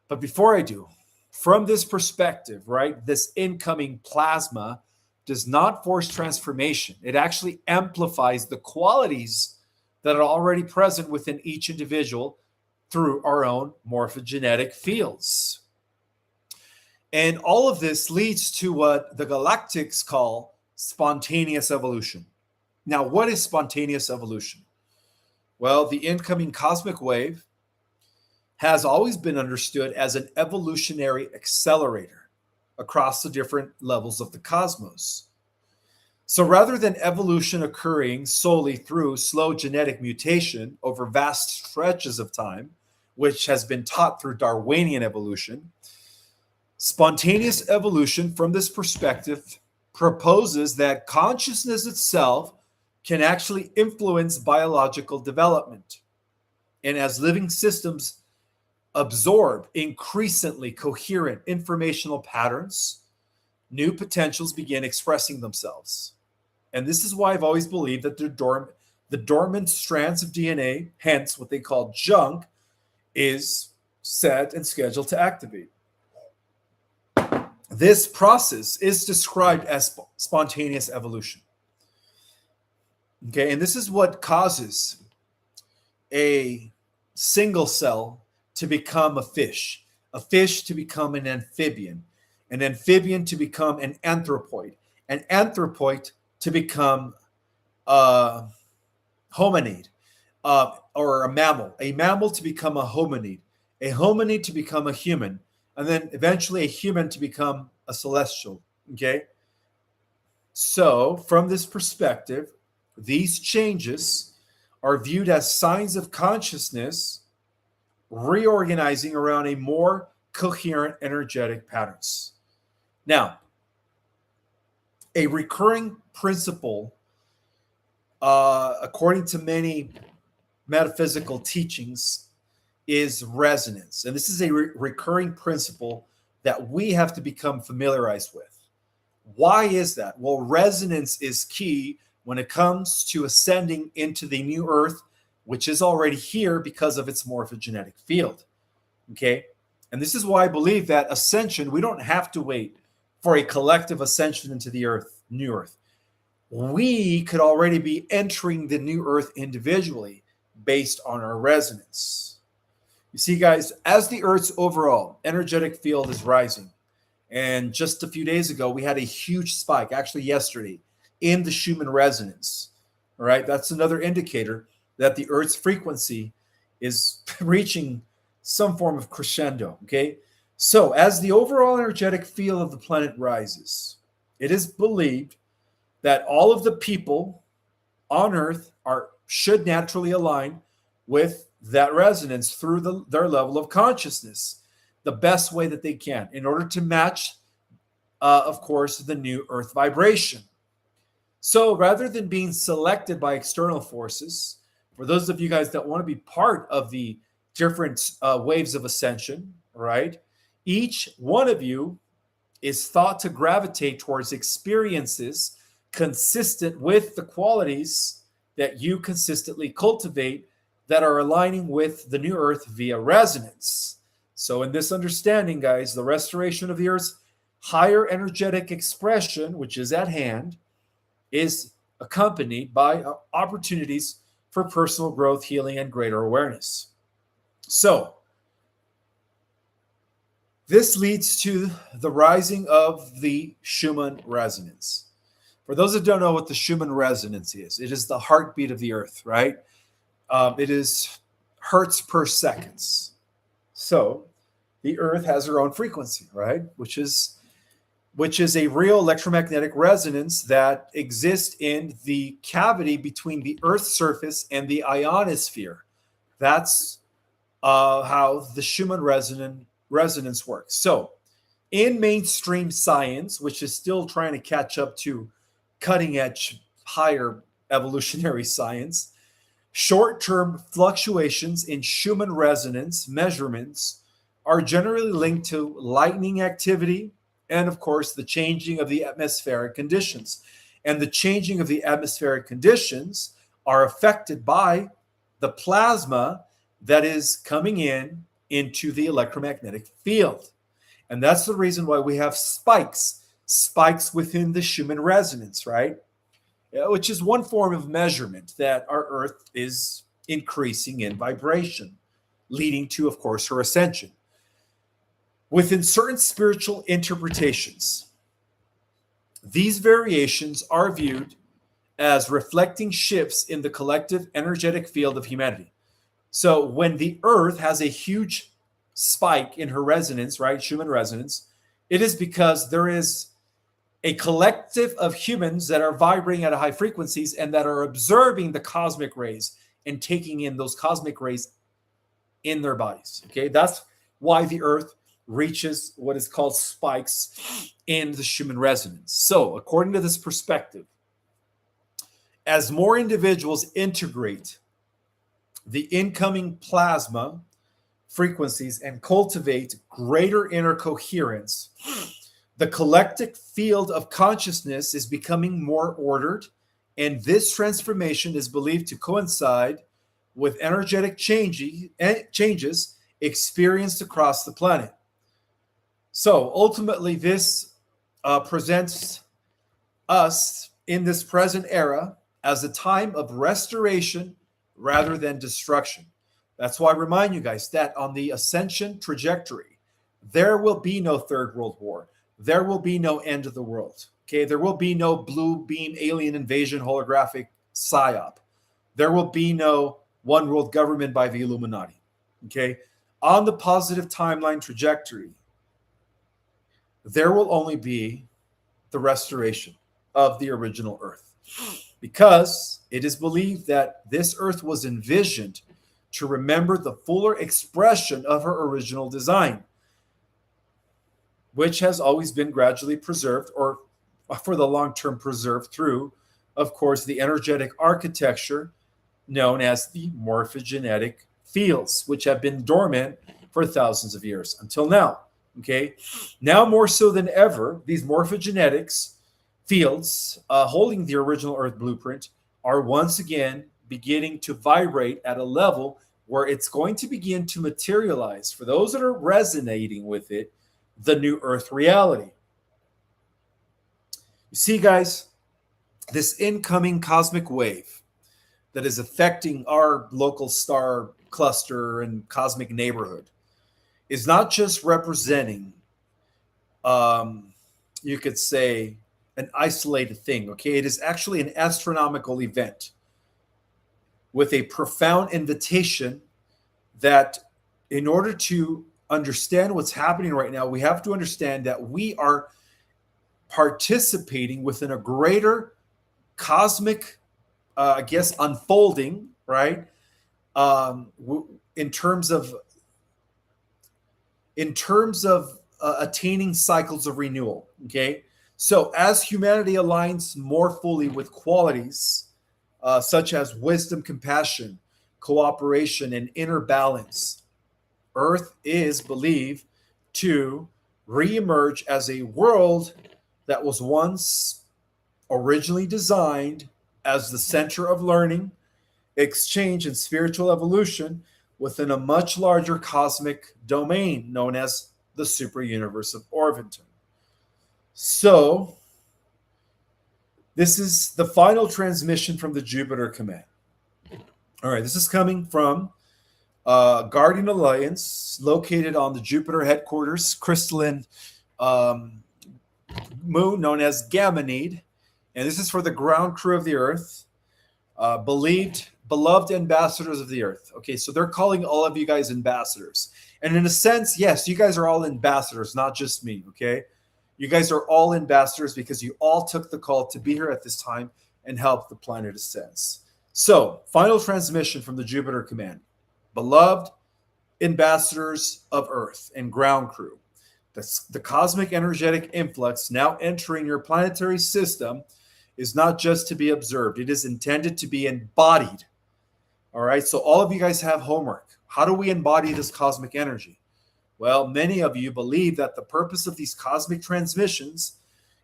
But before I do, from this perspective, right, this incoming plasma does not force transformation. It actually amplifies the qualities that are already present within each individual through our own morphogenetic fields. And all of this leads to what the galactics call spontaneous evolution. Now, what is spontaneous evolution? Well, the incoming cosmic wave has always been understood as an evolutionary accelerator across the different levels of the cosmos. So rather than evolution occurring solely through slow genetic mutation over vast stretches of time, which has been taught through Darwinian evolution, spontaneous evolution from this perspective proposes that consciousness itself can actually influence biological development. And as living systems absorb increasingly coherent informational patterns, new potentials begin expressing themselves. And this is why I've always believed that the dormant strands of DNA, hence what they call junk, is set and scheduled to activate. This process is described as spontaneous evolution. Okay, and this is what causes a single cell to become a fish to become an amphibian to become an anthropoid to become a hominid, or a mammal to become a hominid to become a human, and then eventually a human to become a celestial. Okay? So, from this perspective, these changes are viewed as signs of consciousness reorganizing around a more coherent energetic patterns. Now, a recurring principle, according to many metaphysical teachings, is resonance. And this is a recurring principle that we have to become familiarized with. Why is that? Well, resonance is key when it comes to ascending into the new earth, which is already here because of its morphogenetic field. Okay? And this is why I believe that ascension, we don't have to wait for a collective ascension into the earth, new earth. We could already be entering the new earth individually based on our resonance. You see, guys, as the earth's overall energetic field is rising, and just a few days ago, we had a huge spike, actually yesterday, in the Schumann resonance. All right, that's another indicator that the Earth's frequency is reaching some form of crescendo. Okay, so as the overall energetic field of the planet rises, it is believed that all of the people on Earth should naturally align with that resonance through their level of consciousness the best way that they can in order to match, of course, the new Earth vibration. So rather than being selected by external forces, for those of you guys that want to be part of the different waves of ascension, right? Each one of you is thought to gravitate towards experiences consistent with the qualities that you consistently cultivate that are aligning with the new earth via resonance. So in this understanding, guys, the restoration of the earth's higher energetic expression, which is at hand, is accompanied by opportunities for personal growth, healing, and greater awareness. So this leads to the rising of the Schumann resonance. For those that don't know what the Schumann resonance is, it is the heartbeat of the earth, right? It is hertz per seconds. So the earth has her own frequency, right? Which is a real electromagnetic resonance that exists in the cavity between the Earth's surface and the ionosphere. That's how the Schumann resonance works. So in mainstream science, which is still trying to catch up to cutting edge, higher evolutionary science, short-term fluctuations in Schumann resonance measurements are generally linked to lightning activity, and of course, the changing of the atmospheric conditions. And the changing of the atmospheric conditions are affected by the plasma that is coming into the electromagnetic field. And that's the reason why we have spikes within the Schumann resonance, right? Which is one form of measurement that our Earth is increasing in vibration, leading to, of course, her ascension. Within certain spiritual interpretations, these variations are viewed as reflecting shifts in the collective energetic field of humanity. So when the Earth has a huge spike in her resonance, right? Schumann resonance. It is because there is a collective of humans that are vibrating at high frequencies and that are absorbing the cosmic rays and taking in those cosmic rays in their bodies. Okay, that's why the Earth reaches what is called spikes in the Schumann resonance. So, according to this perspective, as more individuals integrate the incoming plasma frequencies and cultivate greater inner coherence, the collective field of consciousness is becoming more ordered, and this transformation is believed to coincide with energetic changes experienced across the planet. So ultimately, this presents us in this present era as a time of restoration rather than destruction. That's why I remind you guys that on the ascension trajectory, there will be no third world war. There will be no end of the world. Okay, there will be no blue beam alien invasion holographic psyop. There will be no one world government by the Illuminati. Okay, on the positive timeline trajectory, there will only be the restoration of the original Earth, because it is believed that this Earth was envisioned to remember the fuller expression of her original design, which has always been gradually preserved, or for the long term preserved through, of course, the energetic architecture known as the morphogenetic fields, which have been dormant for thousands of years until now. Okay, now more so than ever, these morphogenetics fields holding the original Earth blueprint are once again beginning to vibrate at a level where it's going to begin to materialize, for those that are resonating with it, the new Earth reality. You see, guys, this incoming cosmic wave that is affecting our local star cluster and cosmic neighborhood is not just representing, you could say, an isolated thing. Okay, it is actually an astronomical event with a profound invitation that, in order to understand what's happening right now, we have to understand that we are participating within a greater cosmic, unfolding, right? In terms of attaining cycles of renewal. Okay, so as humanity aligns more fully with qualities such as wisdom, compassion, cooperation, and inner balance, Earth is believed to reemerge as a world that was once originally designed as the center of learning, exchange, and spiritual evolution within a much larger cosmic domain known as the super universe of Orvington. So, this is the final transmission from the Jupiter Command. All right, this is coming from Guardian Alliance, located on the Jupiter headquarters, crystalline moon known as Ganymede. And this is for the ground crew of the Earth, beloved ambassadors of the Earth. Okay, so they're calling all of you guys ambassadors. And in a sense, yes, you guys are all ambassadors, not just me, okay? You guys are all ambassadors because you all took the call to be here at this time and help the planet ascend. So, final transmission from the Jupiter Command. Beloved ambassadors of Earth and ground crew, the cosmic energetic influx now entering your planetary system is not just to be observed. It is intended to be embodied. All right, so all of you guys have homework. How do we embody this cosmic energy? Well, many of you believe that the purpose of these cosmic transmissions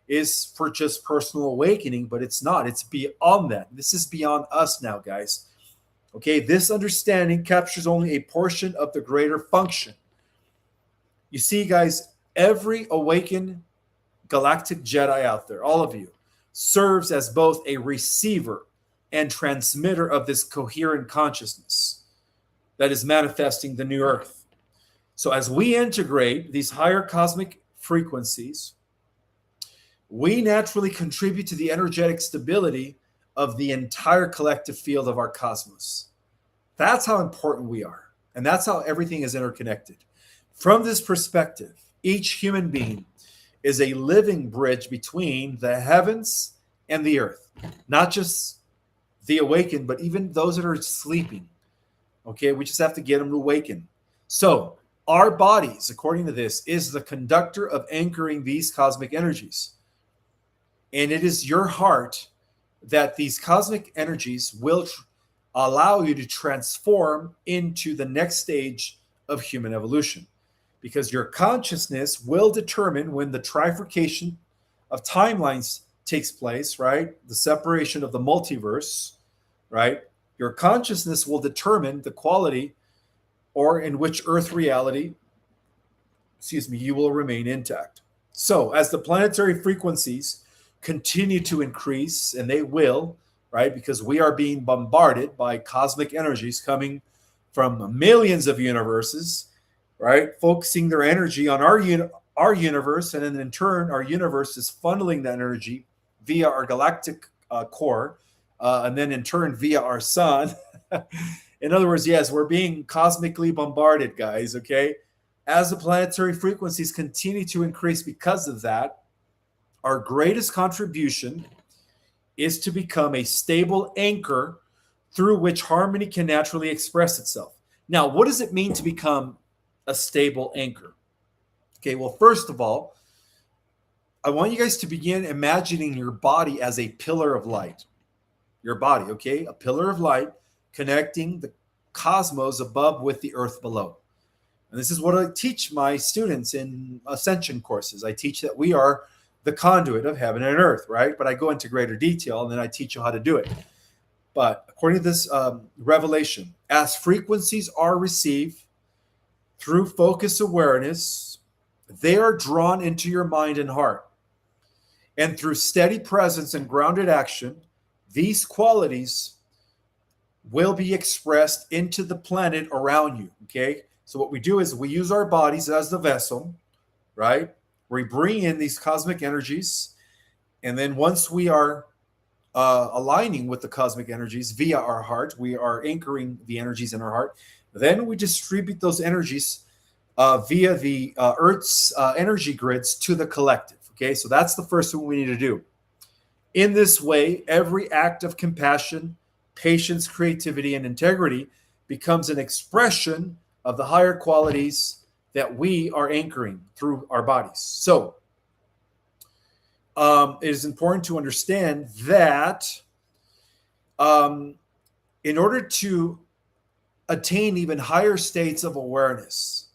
is for just personal awakening, but it's not. It's beyond that. This is beyond us now, guys. Okay, this understanding captures only a portion of the greater function. You see, guys, every awakened galactic Jedi out there, all of you, serves as both a receiver and transmitter of this coherent consciousness that is manifesting the new Earth. So as we integrate these higher cosmic frequencies, we naturally contribute to the energetic stability of the entire collective field of our cosmos. That's how important we are. And that's how everything is interconnected. From this perspective, each human being is a living bridge between the heavens and the earth, not just the awakened, but even those that are sleeping. Okay, we just have to get them to awaken. So, our bodies, according to this, is the conductor of anchoring these cosmic energies. And it is your heart that these cosmic energies will allow you to transform into the next stage of human evolution. Because your consciousness will determine when the trifurcation of timelines takes place, right? The separation of the multiverse, right? Your consciousness will determine the quality or in which earth reality, you will remain intact. So as the planetary frequencies continue to increase, and they will, right? Because we are being bombarded by cosmic energies coming from millions of universes, right? Focusing their energy on our universe, and then in turn, our universe is funneling that energy via our galactic core, and then in turn via our sun. In other words, yes, we're being cosmically bombarded, guys, okay? As the planetary frequencies continue to increase because of that, our greatest contribution is to become a stable anchor through which harmony can naturally express itself. Now, what does it mean to become a stable anchor? Okay, well, first of all, I want you guys to begin imagining your body as a pillar of light. Your body, okay? A pillar of light connecting the cosmos above with the earth below. And this is what I teach my students in ascension courses. I teach that we are the conduit of heaven and earth, right? But I go into greater detail, and then I teach you how to do it. But according to this revelation, as frequencies are received through focus awareness, they are drawn into your mind and heart. And through steady presence and grounded action, these qualities will be expressed into the planet around you, okay? So what we do is we use our bodies as the vessel, right? We bring in these cosmic energies, and then once we are aligning with the cosmic energies via our heart, we are anchoring the energies in our heart, then we distribute those energies via the Earth's energy grids to the collective, okay? So that's the first thing we need to do. In this way, every act of compassion, patience, creativity, and integrity becomes an expression of the higher qualities that we are anchoring through our bodies. So it is important to understand that in order to attain even higher states of awareness,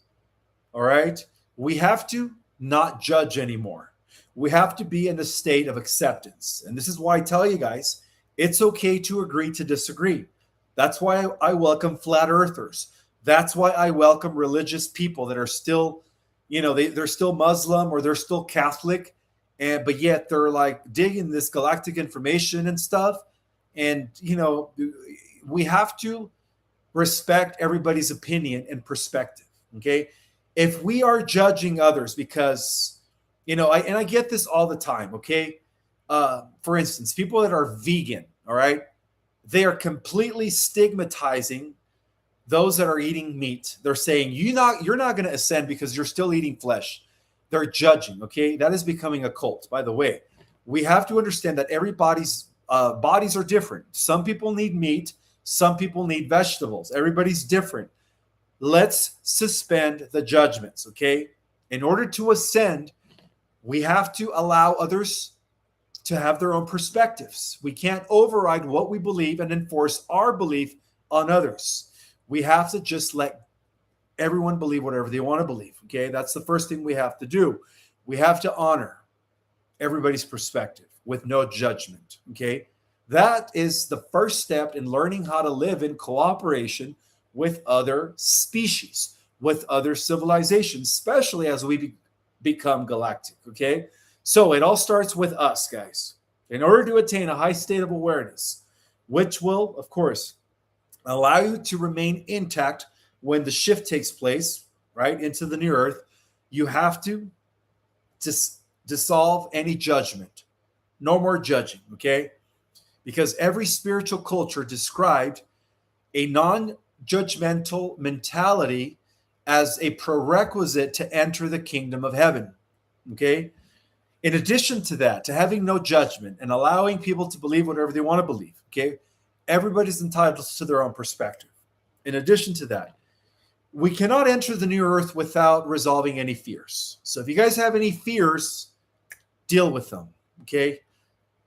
all right, we have to not judge anymore. We have to be in a state of acceptance. And this is why I tell you guys, it's okay to agree to disagree. That's why I welcome flat earthers. That's why I welcome religious people that are still, they're still Muslim or they're still Catholic, but yet they're like digging this galactic information and stuff. And, we have to respect everybody's opinion and perspective, okay? If we are judging others because, I get this all the time, okay? For instance, people that are vegan, all right, they are completely stigmatizing those that are eating meat. They're saying you're not going to ascend because you're still eating flesh. They're judging, okay? That is becoming a cult. By the way, we have to understand that everybody's bodies are different. Some people need meat. Some people need vegetables. Everybody's different. Let's suspend the judgments, okay? In order to ascend, we have to allow others to have their own perspectives. We can't override what we believe and enforce our belief on others. We have to just let everyone believe whatever they want to believe, okay? That's the first thing we have to do. We have to honor everybody's perspective with no judgment, okay? That is the first step in learning how to live in cooperation with other species, with other civilizations, especially as we become galactic, okay? So it all starts with us, guys. In order to attain a high state of awareness, which will, of course, allow you to remain intact when the shift takes place, right, into the new earth, you have to dissolve any judgment. No more judging, okay? Because every spiritual culture described a non-judgmental mentality as a prerequisite to enter the kingdom of heaven. Okay? In addition to that, to having no judgment and allowing people to believe whatever they want to believe. Okay? Everybody's entitled to their own perspective. In addition to that, we cannot enter the new earth without resolving any fears. So if you guys have any fears, deal with them. Okay?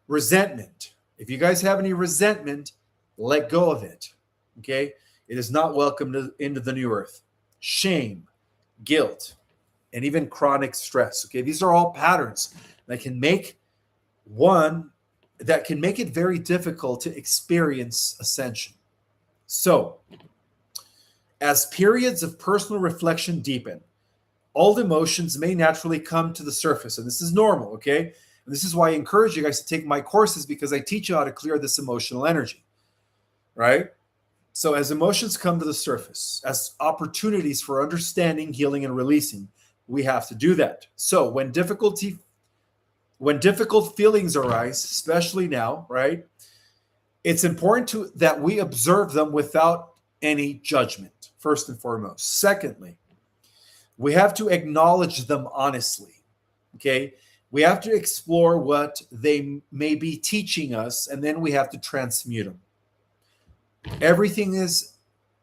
Resentment. If you guys have any resentment, let go of it. Okay? It is not welcome into the new earth. Shame, guilt, and even chronic stress. Okay? These are all patterns that can make it very difficult to experience ascension. So, as periods of personal reflection deepen, old emotions may naturally come to the surface, and this is normal, okay? And this is why I encourage you guys to take my courses, because I teach you how to clear this emotional energy, right? So as emotions come to the surface, as opportunities for understanding, healing, and releasing, we have to do that. So when difficult feelings arise, especially now, right? It's important that we observe them without any judgment, first and foremost. Secondly, we have to acknowledge them honestly, okay? We have to explore what they may be teaching us, and then we have to transmute them. Everything is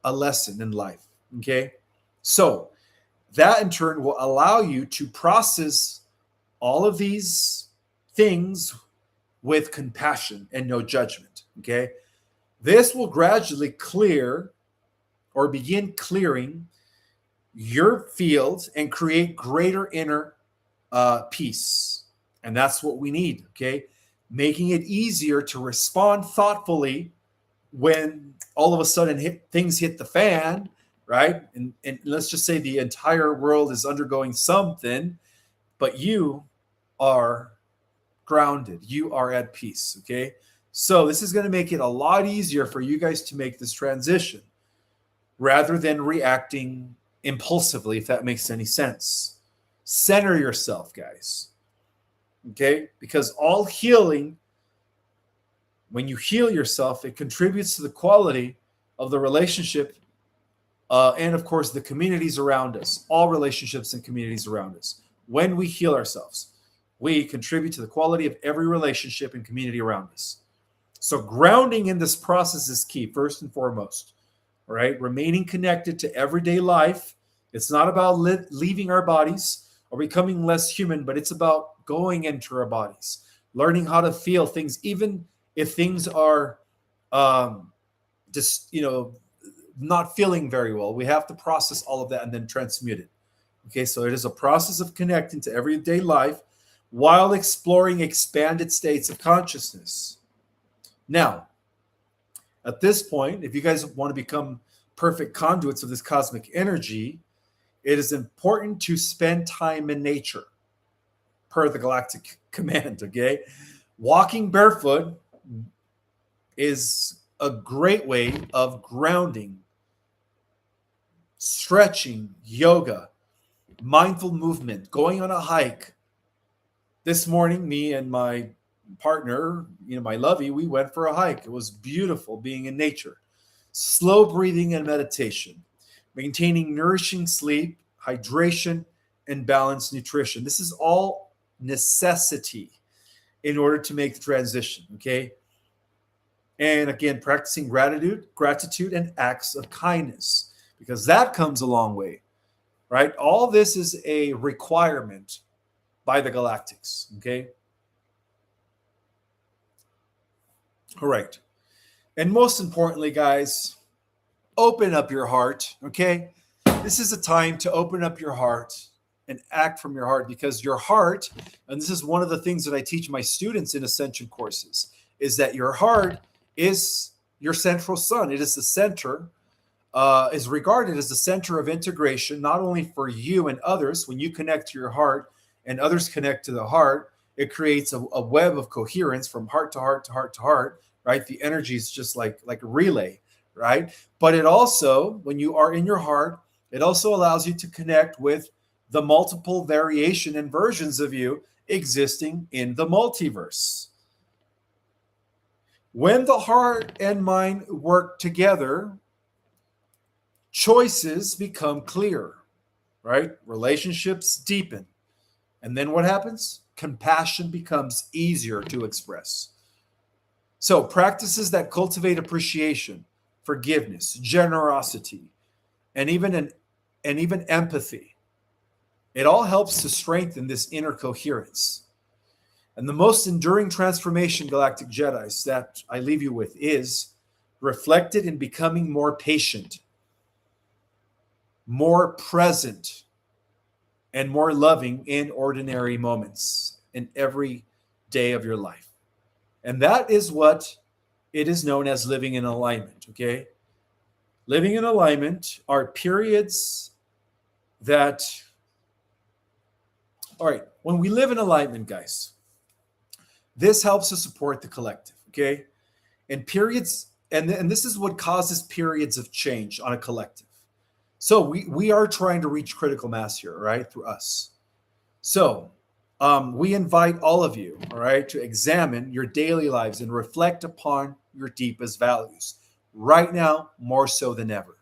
a lesson in life, okay? So that in turn will allow you to process all of these things with compassion and no judgment, okay? This will gradually clear or begin clearing your field and create greater inner peace. And that's what we need, okay? Making it easier to respond thoughtfully when all of a sudden things hit the fan, right? And let's just say the entire world is undergoing something, but you are grounded. You are at peace, okay? So this is going to make it a lot easier for you guys to make this transition rather than reacting impulsively, if that makes any sense. Center yourself, guys, okay? Because all healing, when you heal yourself, it contributes to the quality of the relationship and, of course, the communities around us, all relationships and communities around us. When we heal ourselves, we contribute to the quality of every relationship and community around us. So grounding in this process is key, first and foremost, all right? Remaining connected to everyday life. It's not about leaving our bodies or becoming less human, but it's about going into our bodies, learning how to feel things, even if things are just, not feeling very well. We have to process all of that and then transmute it. Okay, so it is a process of connecting to everyday life while exploring expanded states of consciousness. Now, at this point, if you guys want to become perfect conduits of this cosmic energy, it is important to spend time in nature, per the galactic command, okay? Walking barefoot is a great way of grounding, stretching, yoga, mindful movement, going on a hike. This morning, me and my partner, my lovey, we went for a hike. It was beautiful being in nature. Slow breathing and meditation, maintaining nourishing sleep, hydration, and balanced nutrition. This is all necessity in order to make the transition, okay? And again, practicing gratitude, and acts of kindness, because that comes a long way, right? All this is a requirement by the galactics, okay? All right. And most importantly, guys, open up your heart, okay? This is a time to open up your heart and act from your heart, because your heart, and this is one of the things that I teach my students in Ascension courses, is that your heart is your central sun. It is the center, is regarded as the center of integration, not only for you and others. When you connect to your heart and others connect to the heart, it creates a web of coherence from heart to heart to heart to heart, right? The energy is just like a relay, right? But it also, when you are in your heart, it also allows you to connect with the multiple variation and versions of you existing in the multiverse. When the heart and mind work together, choices become clear. right? Relationships deepen. And then what happens? Compassion becomes easier to express. So, practices that cultivate appreciation, forgiveness, generosity, and even empathy. It all helps to strengthen this inner coherence. And the most enduring transformation, Galactic Jedis, that I leave you with is reflected in becoming more patient, more present, and more loving in ordinary moments in every day of your life. And that is what it is known as living in alignment, okay? Living in alignment are periods that, all right, when we live in alignment, guys, this helps to support the collective, okay? And periods, and this is what causes periods of change on a collective. So we are trying to reach critical mass here, right, through us. So we invite all of you, all right, to examine your daily lives and reflect upon your deepest values. Right now, more so than ever.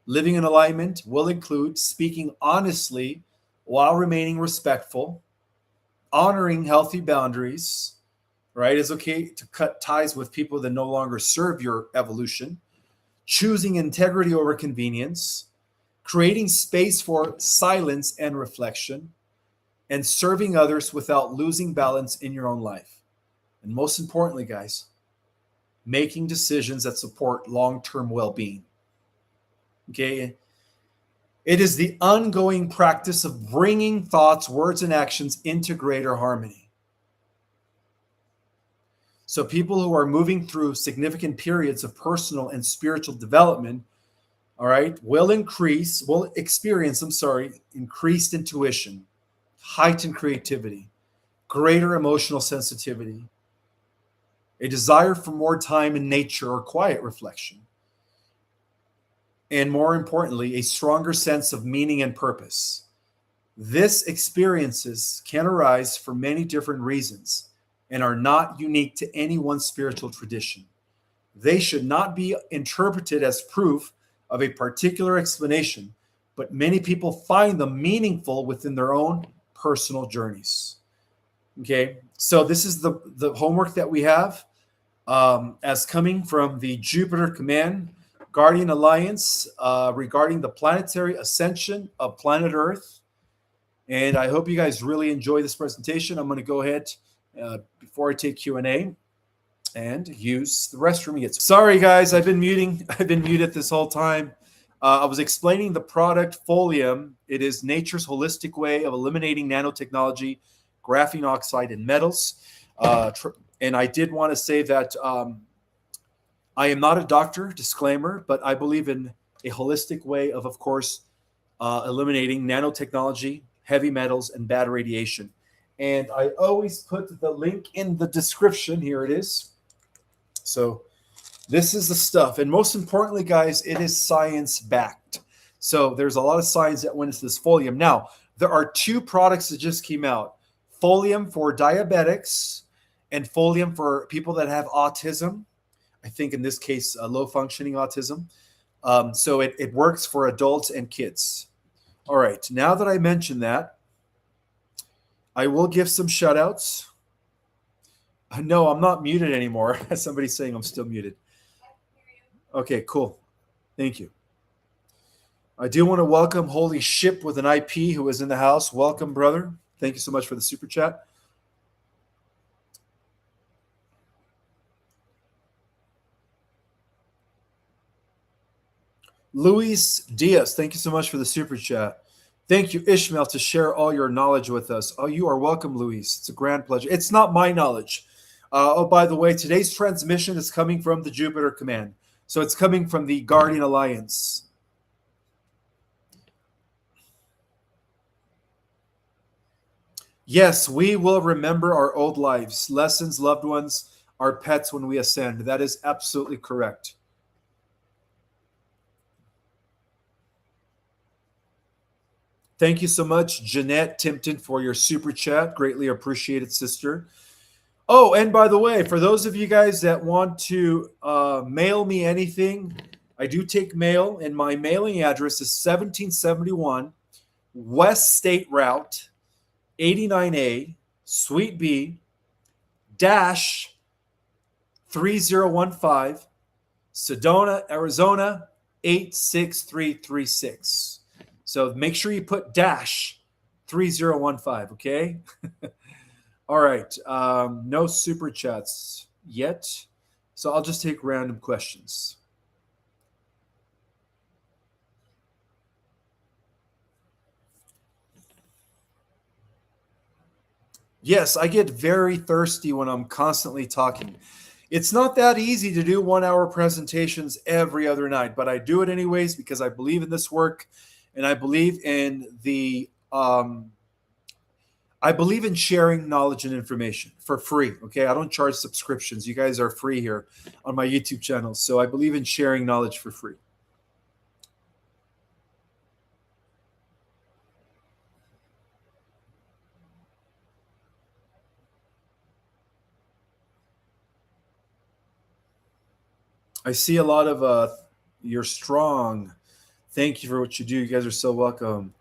Living in alignment will include speaking honestly while remaining respectful, honoring healthy boundaries, right? It's okay to cut ties with people that no longer serve your evolution, choosing integrity over convenience, creating space for silence and reflection, and serving others without losing balance in your own life. And most importantly, guys, making decisions that support long-term well-being. Okay? It is the ongoing practice of bringing thoughts, words, and actions into greater harmony. So people who are moving through significant periods of personal and spiritual development, all right, will experience increased intuition, heightened creativity, greater emotional sensitivity, a desire for more time in nature or quiet reflection, and more importantly, a stronger sense of meaning and purpose. These experiences can arise for many different reasons and are not unique to any one spiritual tradition. They should not be interpreted as proof of a particular explanation, but many people find them meaningful within their own personal journeys. Okay, so this is the homework that we have as coming from the Jupiter Command Guardian Alliance regarding the planetary ascension of planet Earth. And I hope you guys really enjoy this presentation. I'm going to go ahead before I take Q&A and use the restroom again. Sorry, guys, I've been muted this whole time. I was explaining the product Folium. It is nature's holistic way of eliminating nanotechnology, graphene oxide, and metals. And I did want to say that I am not a doctor, disclaimer, but I believe in a holistic way of course, eliminating nanotechnology, heavy metals, and bad radiation. And I always put the link in the description. Here it is. So this is the stuff. And most importantly, guys, it is science-backed. So there's a lot of science that went into this Folium. Now, there are two products that just came out. Folium for diabetics and Folium for people that have autism. I think in this case, low-functioning autism. So it works for adults and kids. All right, now that I mentioned that, I will give some shout-outs. No, I'm not muted anymore. Somebody's saying I'm still muted. Okay, cool. Thank you. I do want to welcome Holy Ship with an IP who is in the house. Welcome, brother. Thank you so much for the super chat. Luis Diaz, thank you so much for the super chat. Thank you, Ismael, to share all your knowledge with us. Oh, you are welcome, Luis. It's a grand pleasure. It's not my knowledge. Oh, by the way, today's transmission is coming from the Jupiter Command. So it's coming from the Guardian Alliance. Yes, we will remember our old lives, lessons, loved ones, our pets when we ascend. That is absolutely correct. Thank you so much, Jeanette Timpton, for your super chat. Greatly appreciated, sister. Oh, and by the way, for those of you guys that want to mail me anything, I do take mail, and my mailing address is 1771 West State Route 89A, Suite B, dash 3015, Sedona, Arizona 86336. So make sure you put dash 3015, okay? All right. No super chats yet. So I'll just take random questions. Yes, I get very thirsty when I'm constantly talking. It's not that easy to do 1 hour presentations every other night, but I do it anyways because I believe in this work and I believe in sharing knowledge and information for free. Okay. I don't charge subscriptions. You guys are free here on my YouTube channel. So I believe in sharing knowledge for free. I see a lot of you're strong. Thank you for what you do. You guys are so welcome.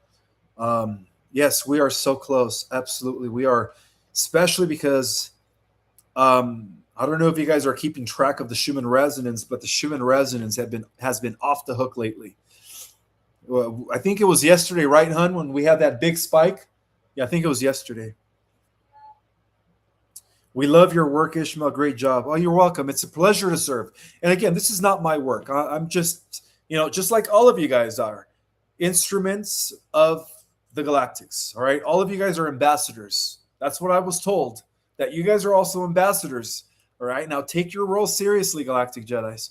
Yes, we are so close. Absolutely. We are, especially because I don't know if you guys are keeping track of the Schumann resonance, but the Schumann resonance has been off the hook lately. Well, I think it was yesterday, right, hun, when we had that big spike? Yeah, I think it was yesterday. We love your work, Ishmael. Great job. Oh, you're welcome. It's a pleasure to serve. And again, this is not my work. I'm just, just like all of you guys are, instruments of the Galactics. All right. All of you guys are ambassadors. That's what I was told, that you guys are also ambassadors. All right. Now take your role seriously, Galactic Jedis.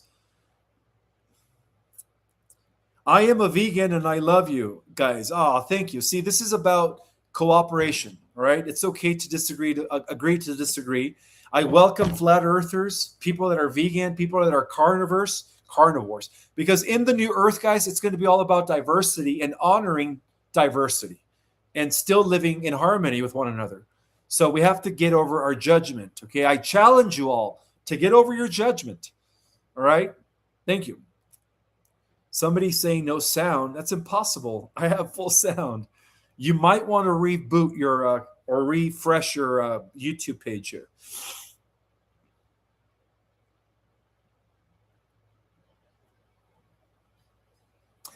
I am a vegan and I love you, guys. Oh, thank you. See, this is about cooperation. All right. It's okay to disagree, to agree to disagree. I welcome flat earthers, people that are vegan, people that are carnivores, because in the new earth, guys, it's going to be all about diversity and honoring diversity and still living in harmony with one another. So we have to get over our judgment. Okay. I challenge you all to get over your judgment. All right. Thank you. Somebody saying no sound. That's impossible. I have full sound. You might want to reboot your or refresh your YouTube page here.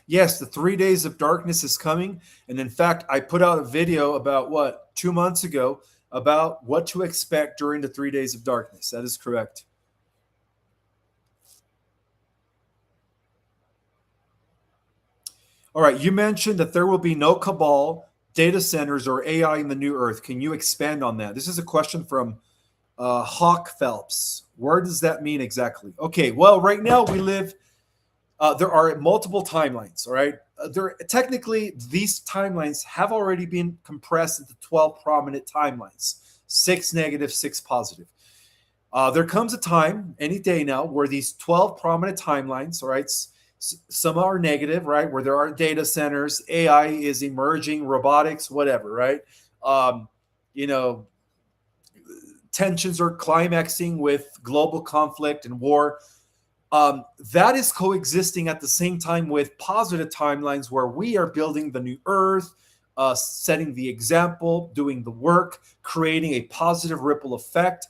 Yes, the 3 days of darkness is coming. And in fact, I put out a video about 2 months ago about what to expect during the 3 days of darkness. That is correct. All right, you mentioned that there will be no cabal, data centers, or AI in the new Earth. Can you expand on that? This is a question from Hawk Phelps. Where does that mean exactly? Okay, well, right now we live. There are multiple timelines. All right, technically these timelines have already been compressed into 12 prominent timelines, 6 negative, 6 positive. There comes a time, any day now, where these 12 prominent timelines, all right, some are negative, right, where there are data centers, AI is emerging, robotics, whatever, right? Um, you know, tensions are climaxing with global conflict and war. That is coexisting at the same time with positive timelines where we are building the new earth, setting the example, doing the work, creating a positive ripple effect,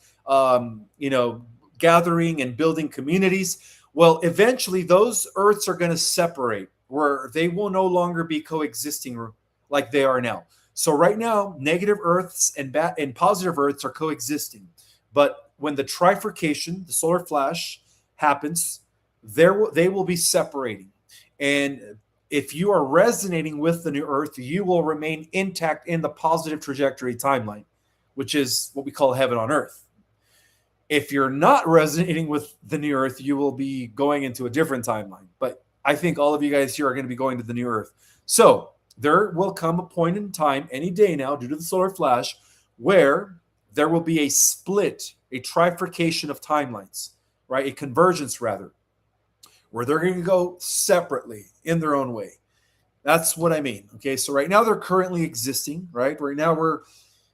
gathering and building communities. Well, eventually those earths are going to separate where they will no longer be coexisting like they are now. So right now, negative earths and positive earths are coexisting. But when the trifurcation, the solar flash, happens, they will be separating. And if you are resonating with the new earth, you will remain intact in the positive trajectory timeline, which is what we call heaven on earth. If you're not resonating with the new earth, you will be going into a different timeline. But I think all of you guys here are going to be going to the new earth. So there will come a point in time any day now, due to the solar flash, where there will be a split, a trifurcation of timelines, right? A convergence, rather, where they're going to go separately in their own way. That's what I mean. Okay. So right now they're currently existing, right? Right now we're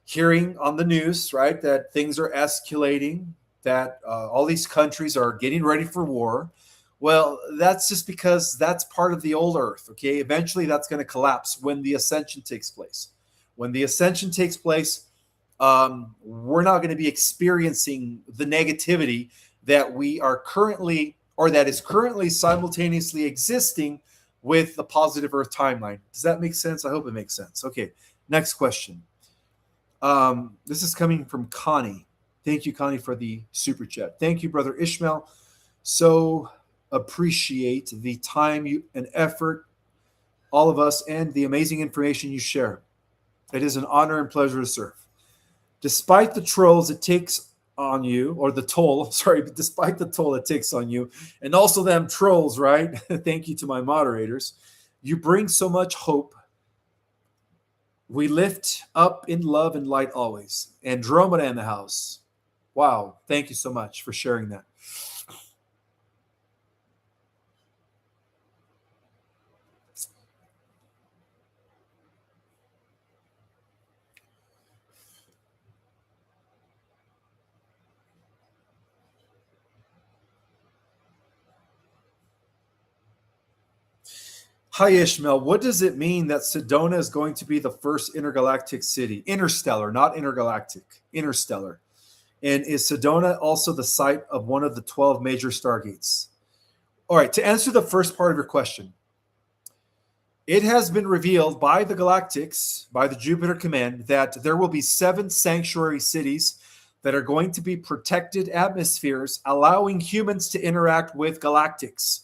hearing on the news, right, that things are escalating, that all these countries are getting ready for war. Well, that's just because that's part of the old Earth. Okay, eventually that's going to collapse when the ascension takes place. When the ascension takes place, we're not going to be experiencing the negativity that we are currently, or that is currently simultaneously existing with the positive Earth timeline. Does that make sense? I hope it makes sense. Okay, next question. This is coming from Connie. Thank you, Connie, for the super chat. Thank you, brother Ishmael. So appreciate the time you and effort, all of us, and the amazing information you share. It is an honor and pleasure to serve. Despite the trolls it takes on you, or the toll, sorry, but despite the toll it takes on you, and also them trolls, right? Thank you to my moderators. You bring so much hope. We lift up in love and light always. Andromeda in the house. Wow. Thank you so much for sharing that. Hi, Ishmael. What does it mean that Sedona is going to be the first intergalactic city? Interstellar, not intergalactic. Interstellar. And is Sedona also the site of one of the 12 major stargates? All right, to answer the first part of your question, it has been revealed by the Galactics, by the Jupiter Command, that there will be 7 sanctuary cities that are going to be protected atmospheres, allowing humans to interact with galactics.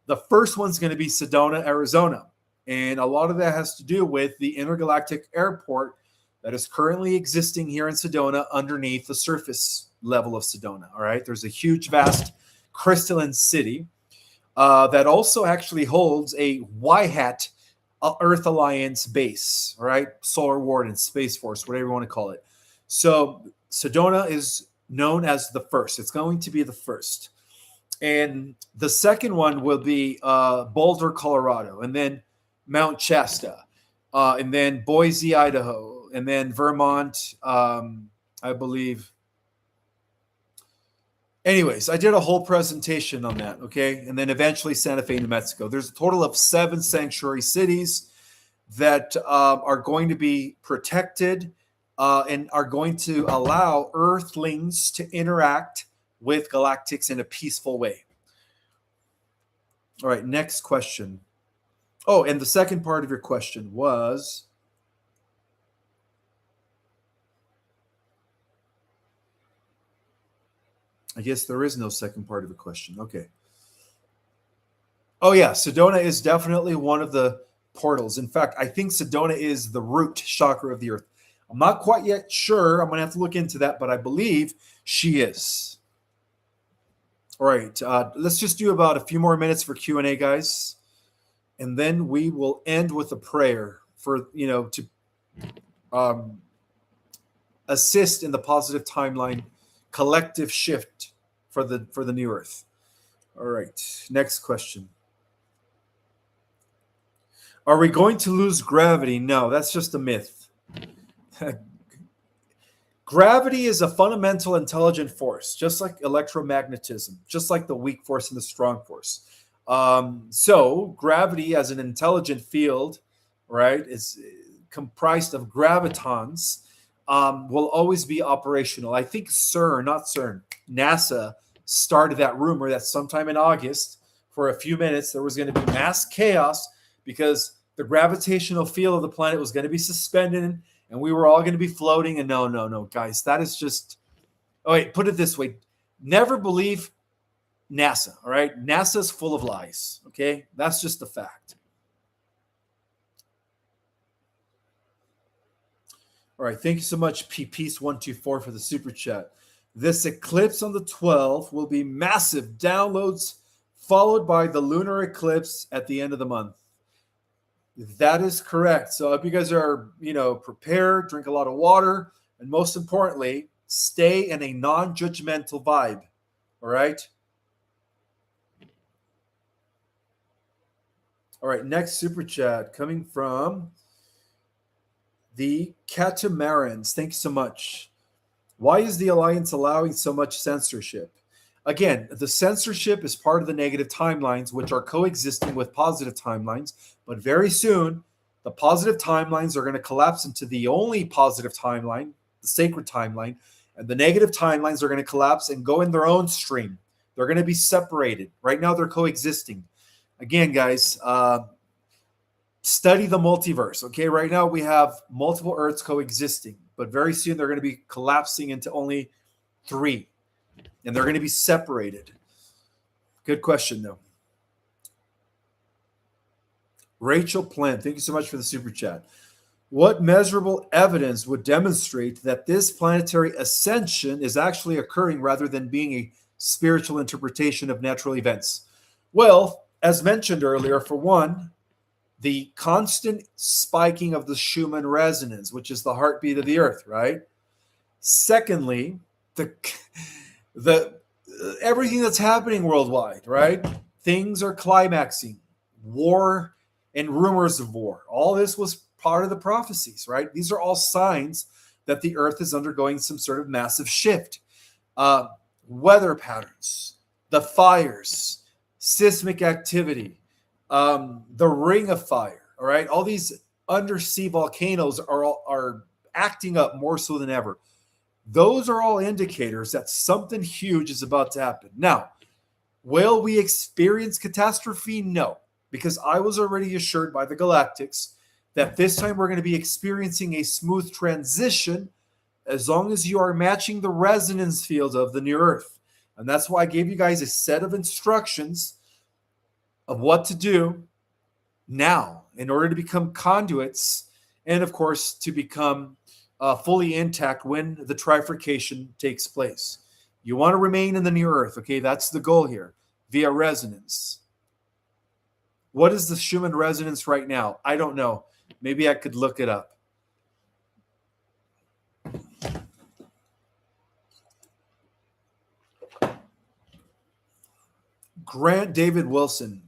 The first one's going to be Sedona, Arizona. And a lot of that has to do with the intergalactic airport that is currently existing here in Sedona underneath the surface level of Sedona. All right. There's a huge, vast crystalline city that also actually holds a Y-hat Earth Alliance base, all right? Solar Warden, Space Force, whatever you want to call it. So Sedona is known as the first. It's going to be the first. And the second one will be Boulder, Colorado, and then Mount Shasta, and then Boise, Idaho, and then Vermont, I believe. Anyways, I did a whole presentation on that, okay? And then eventually Santa Fe, New Mexico. There's a total of 7 sanctuary cities that are going to be protected and are going to allow Earthlings to interact with galactics in a peaceful way. All right, next question. Oh, and the second part of your question was... I guess there is no second part of the question. Okay. Oh, yeah. Sedona is definitely one of the portals. In fact, I think Sedona is the root chakra of the earth. I'm not quite yet sure. I'm going to have to look into that, but I believe she is. All right. Let's just do about a few more minutes for Q&A, guys. And then we will end with a prayer for, to assist in the positive timeline collective shift for the new earth. All right, next question. Are we going to lose gravity? No, that's just a myth. Gravity is a fundamental intelligent force, just like electromagnetism, just like the weak force and the strong force. So gravity as an intelligent field, right, is comprised of gravitons, will always be operational. I think NASA started that rumor that sometime in August, for a few minutes, there was going to be mass chaos because the gravitational field of the planet was going to be suspended and we were all going to be floating. And no, guys, that is just... Oh, wait, put it this way. Never believe NASA, all right? NASA's full of lies, okay? That's just a fact. All right, thank you so much, Peace124, for the super chat. This eclipse on the 12th will be massive downloads, followed by the lunar eclipse at the end of the month. That is correct. So I hope you guys are, prepared, drink a lot of water, and most importantly, stay in a non-judgmental vibe. All right? All right, next super chat coming from the Catamarans. Thanks so much. Why is the Alliance allowing so much censorship? Again, the censorship is part of the negative timelines, which are coexisting with positive timelines. But very soon, the positive timelines are going to collapse into the only positive timeline, the sacred timeline, and the negative timelines are going to collapse and go in their own stream. They're going to be separated. Right now, they're coexisting. Again, guys, study the multiverse. Okay, right now we have multiple Earths coexisting, but very soon they're going to be collapsing into only 3, and they're going to be separated. Good question, though. Rachel Plant, thank you so much for the super chat. What measurable evidence would demonstrate that this planetary ascension is actually occurring rather than being a spiritual interpretation of natural events? Well, as mentioned earlier, for one, the constant spiking of the Schumann resonance, which is the heartbeat of the Earth, right? Secondly, the everything that's happening worldwide, right? Things are climaxing, war and rumors of war. All this was part of the prophecies, right? These are all signs that the Earth is undergoing some sort of massive shift. Weather patterns, the fires, seismic activity, the ring of fire, all right? All these undersea volcanoes are acting up more so than ever. Those are all indicators that something huge is about to happen. Now, will we experience catastrophe? No, because I was already assured by the Galactics that this time we're going to be experiencing a smooth transition as long as you are matching the resonance field of the new Earth. And that's why I gave you guys a set of instructions of what to do now in order to become conduits and, of course, to become fully intact when the trifurcation takes place. You want to remain in the new Earth, okay? That's the goal here, via resonance. What is the Schumann resonance right now? I don't know. Maybe I could look it up. Grant David Wilson.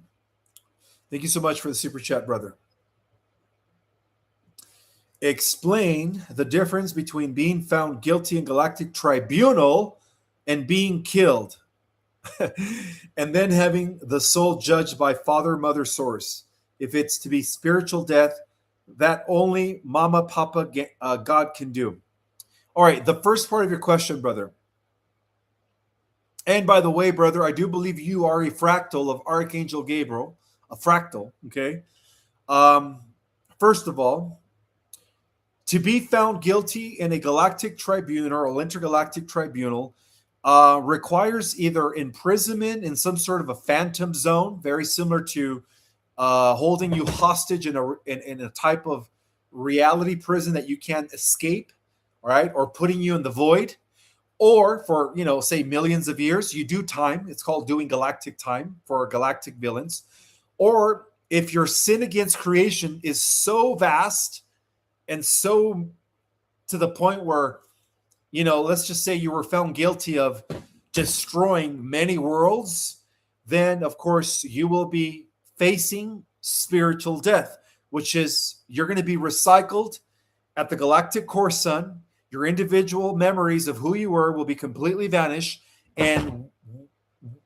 Thank you so much for the super chat, brother. Explain the difference between being found guilty in galactic tribunal and being killed. And then having the soul judged by father, mother, source. If it's to be spiritual death, that only mama, papa, God can do. All right, the first part of your question, brother. And by the way, brother, I do believe you are a fractal of Archangel Gabriel, a fractal, okay? First of all, to be found guilty in a galactic tribunal or intergalactic tribunal requires either imprisonment in some sort of a phantom zone, very similar to holding you hostage in a type of reality prison that you can't escape, right? Or putting you in the void. Or for, say millions of years, you do time. It's called doing galactic time for galactic villains. Or if your sin against creation is so vast and so to the point where, let's just say you were found guilty of destroying many worlds, then of course you will be facing spiritual death, which is you're going to be recycled at the galactic core sun. Your individual memories of who you were will be completely vanished, and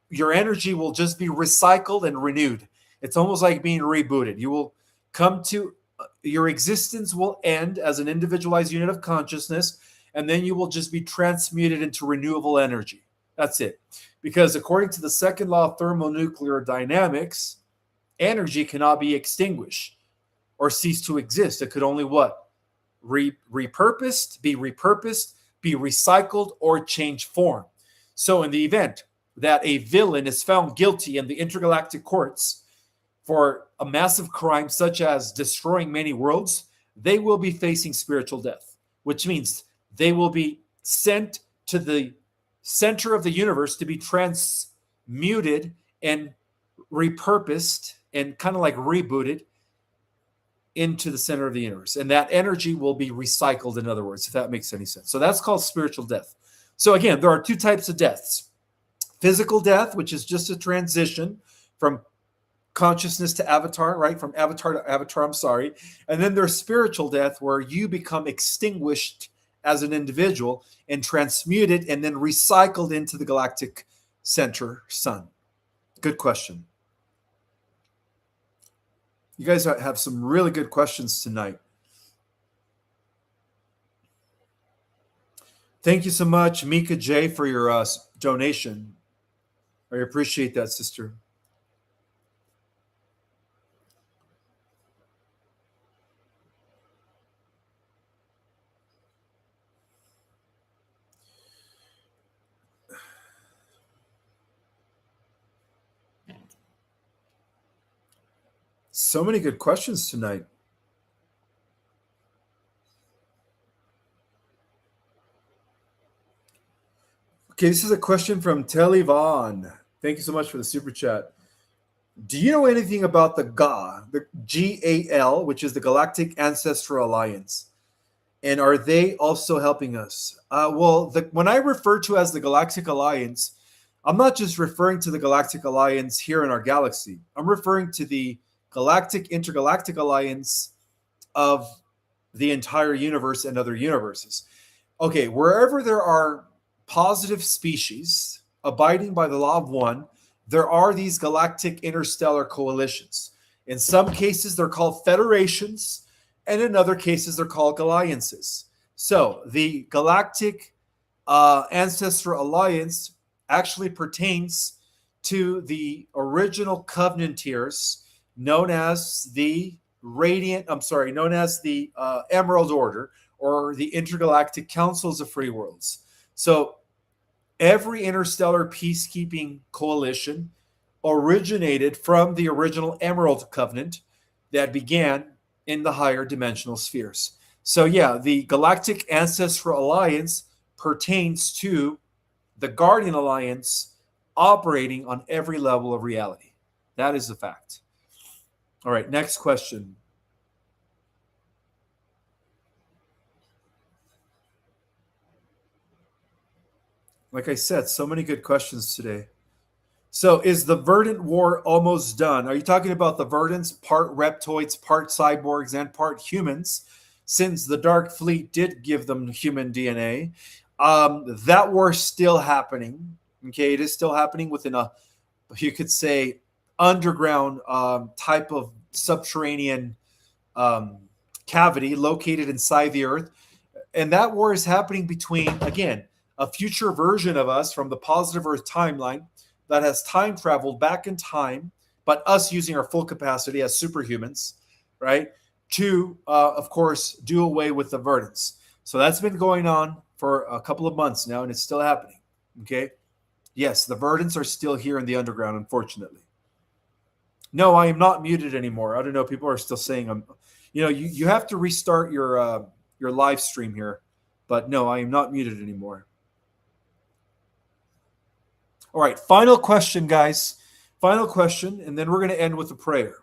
your energy will just be recycled and renewed. It's almost like being rebooted. You will come to your existence will end as an individualized unit of consciousness, and then you will just be transmuted into renewable energy. That's it. Because according to the second law of thermonuclear dynamics, energy cannot be extinguished or cease to exist. It could only what? Repurposed, be recycled, or change form. So in the event that a villain is found guilty in the intergalactic courts for a massive crime such as destroying many worlds, they will be facing spiritual death, which means they will be sent to the center of the universe to be transmuted and repurposed and kind of like rebooted into the center of the universe. And that energy will be recycled, in other words, if that makes any sense. So that's called spiritual death. So again, there are two types of deaths. Physical death, which is just a transition from consciousness to avatar, right? From avatar to avatar, And then there's spiritual death, where you become extinguished as an individual and transmuted and then recycled into the galactic center sun? Good question. You guys have some really good questions tonight. Thank you so much, Mika J, for your donation. I appreciate that, sister. So many good questions tonight. Okay, this is a question from Telly Vaughn. Thank you so much for the super chat. Do you know anything about the GAL, which is the Galactic Ancestral Alliance? And are they also helping us? When I refer to as the Galactic Alliance, I'm not just referring to the Galactic Alliance here in our galaxy. I'm referring to the Galactic Intergalactic Alliance of the entire universe and other universes. Okay, wherever there are positive species abiding by the law of one, there are these galactic interstellar coalitions. In some cases, they're called federations, and in other cases, they're called alliances. So the Galactic Ancestral Alliance actually pertains to the original Covenanters known as the Emerald Order, or the Intergalactic Councils of Free Worlds. So every interstellar peacekeeping coalition originated from the original Emerald Covenant that began in the higher dimensional spheres. So yeah, the Galactic Ancestral Alliance pertains to the Guardian Alliance operating on every level of reality. That is the fact. All right, next question. Like I said, so many good questions today. So is the Verdant War almost done? Are you talking about the Verdants, part reptoids, part cyborgs, and part humans? Since the Dark Fleet did give them human DNA, that war is still happening. Okay, it is still happening within you could say, underground type of subterranean cavity located inside the Earth. And that war is happening between, again, a future version of us from the positive Earth timeline that has time traveled back in time, but us using our full capacity as superhumans, right? To, of course, do away with the Verdants. So that's been going on for a couple of months now, and it's still happening. Okay. Yes, the Verdants are still here in the underground, unfortunately. No, I am not muted anymore. I don't know. People are still saying I'm. You have to restart your live stream here, but no, I am not muted anymore. All right, final question, guys. Final question, and then we're going to end with a prayer.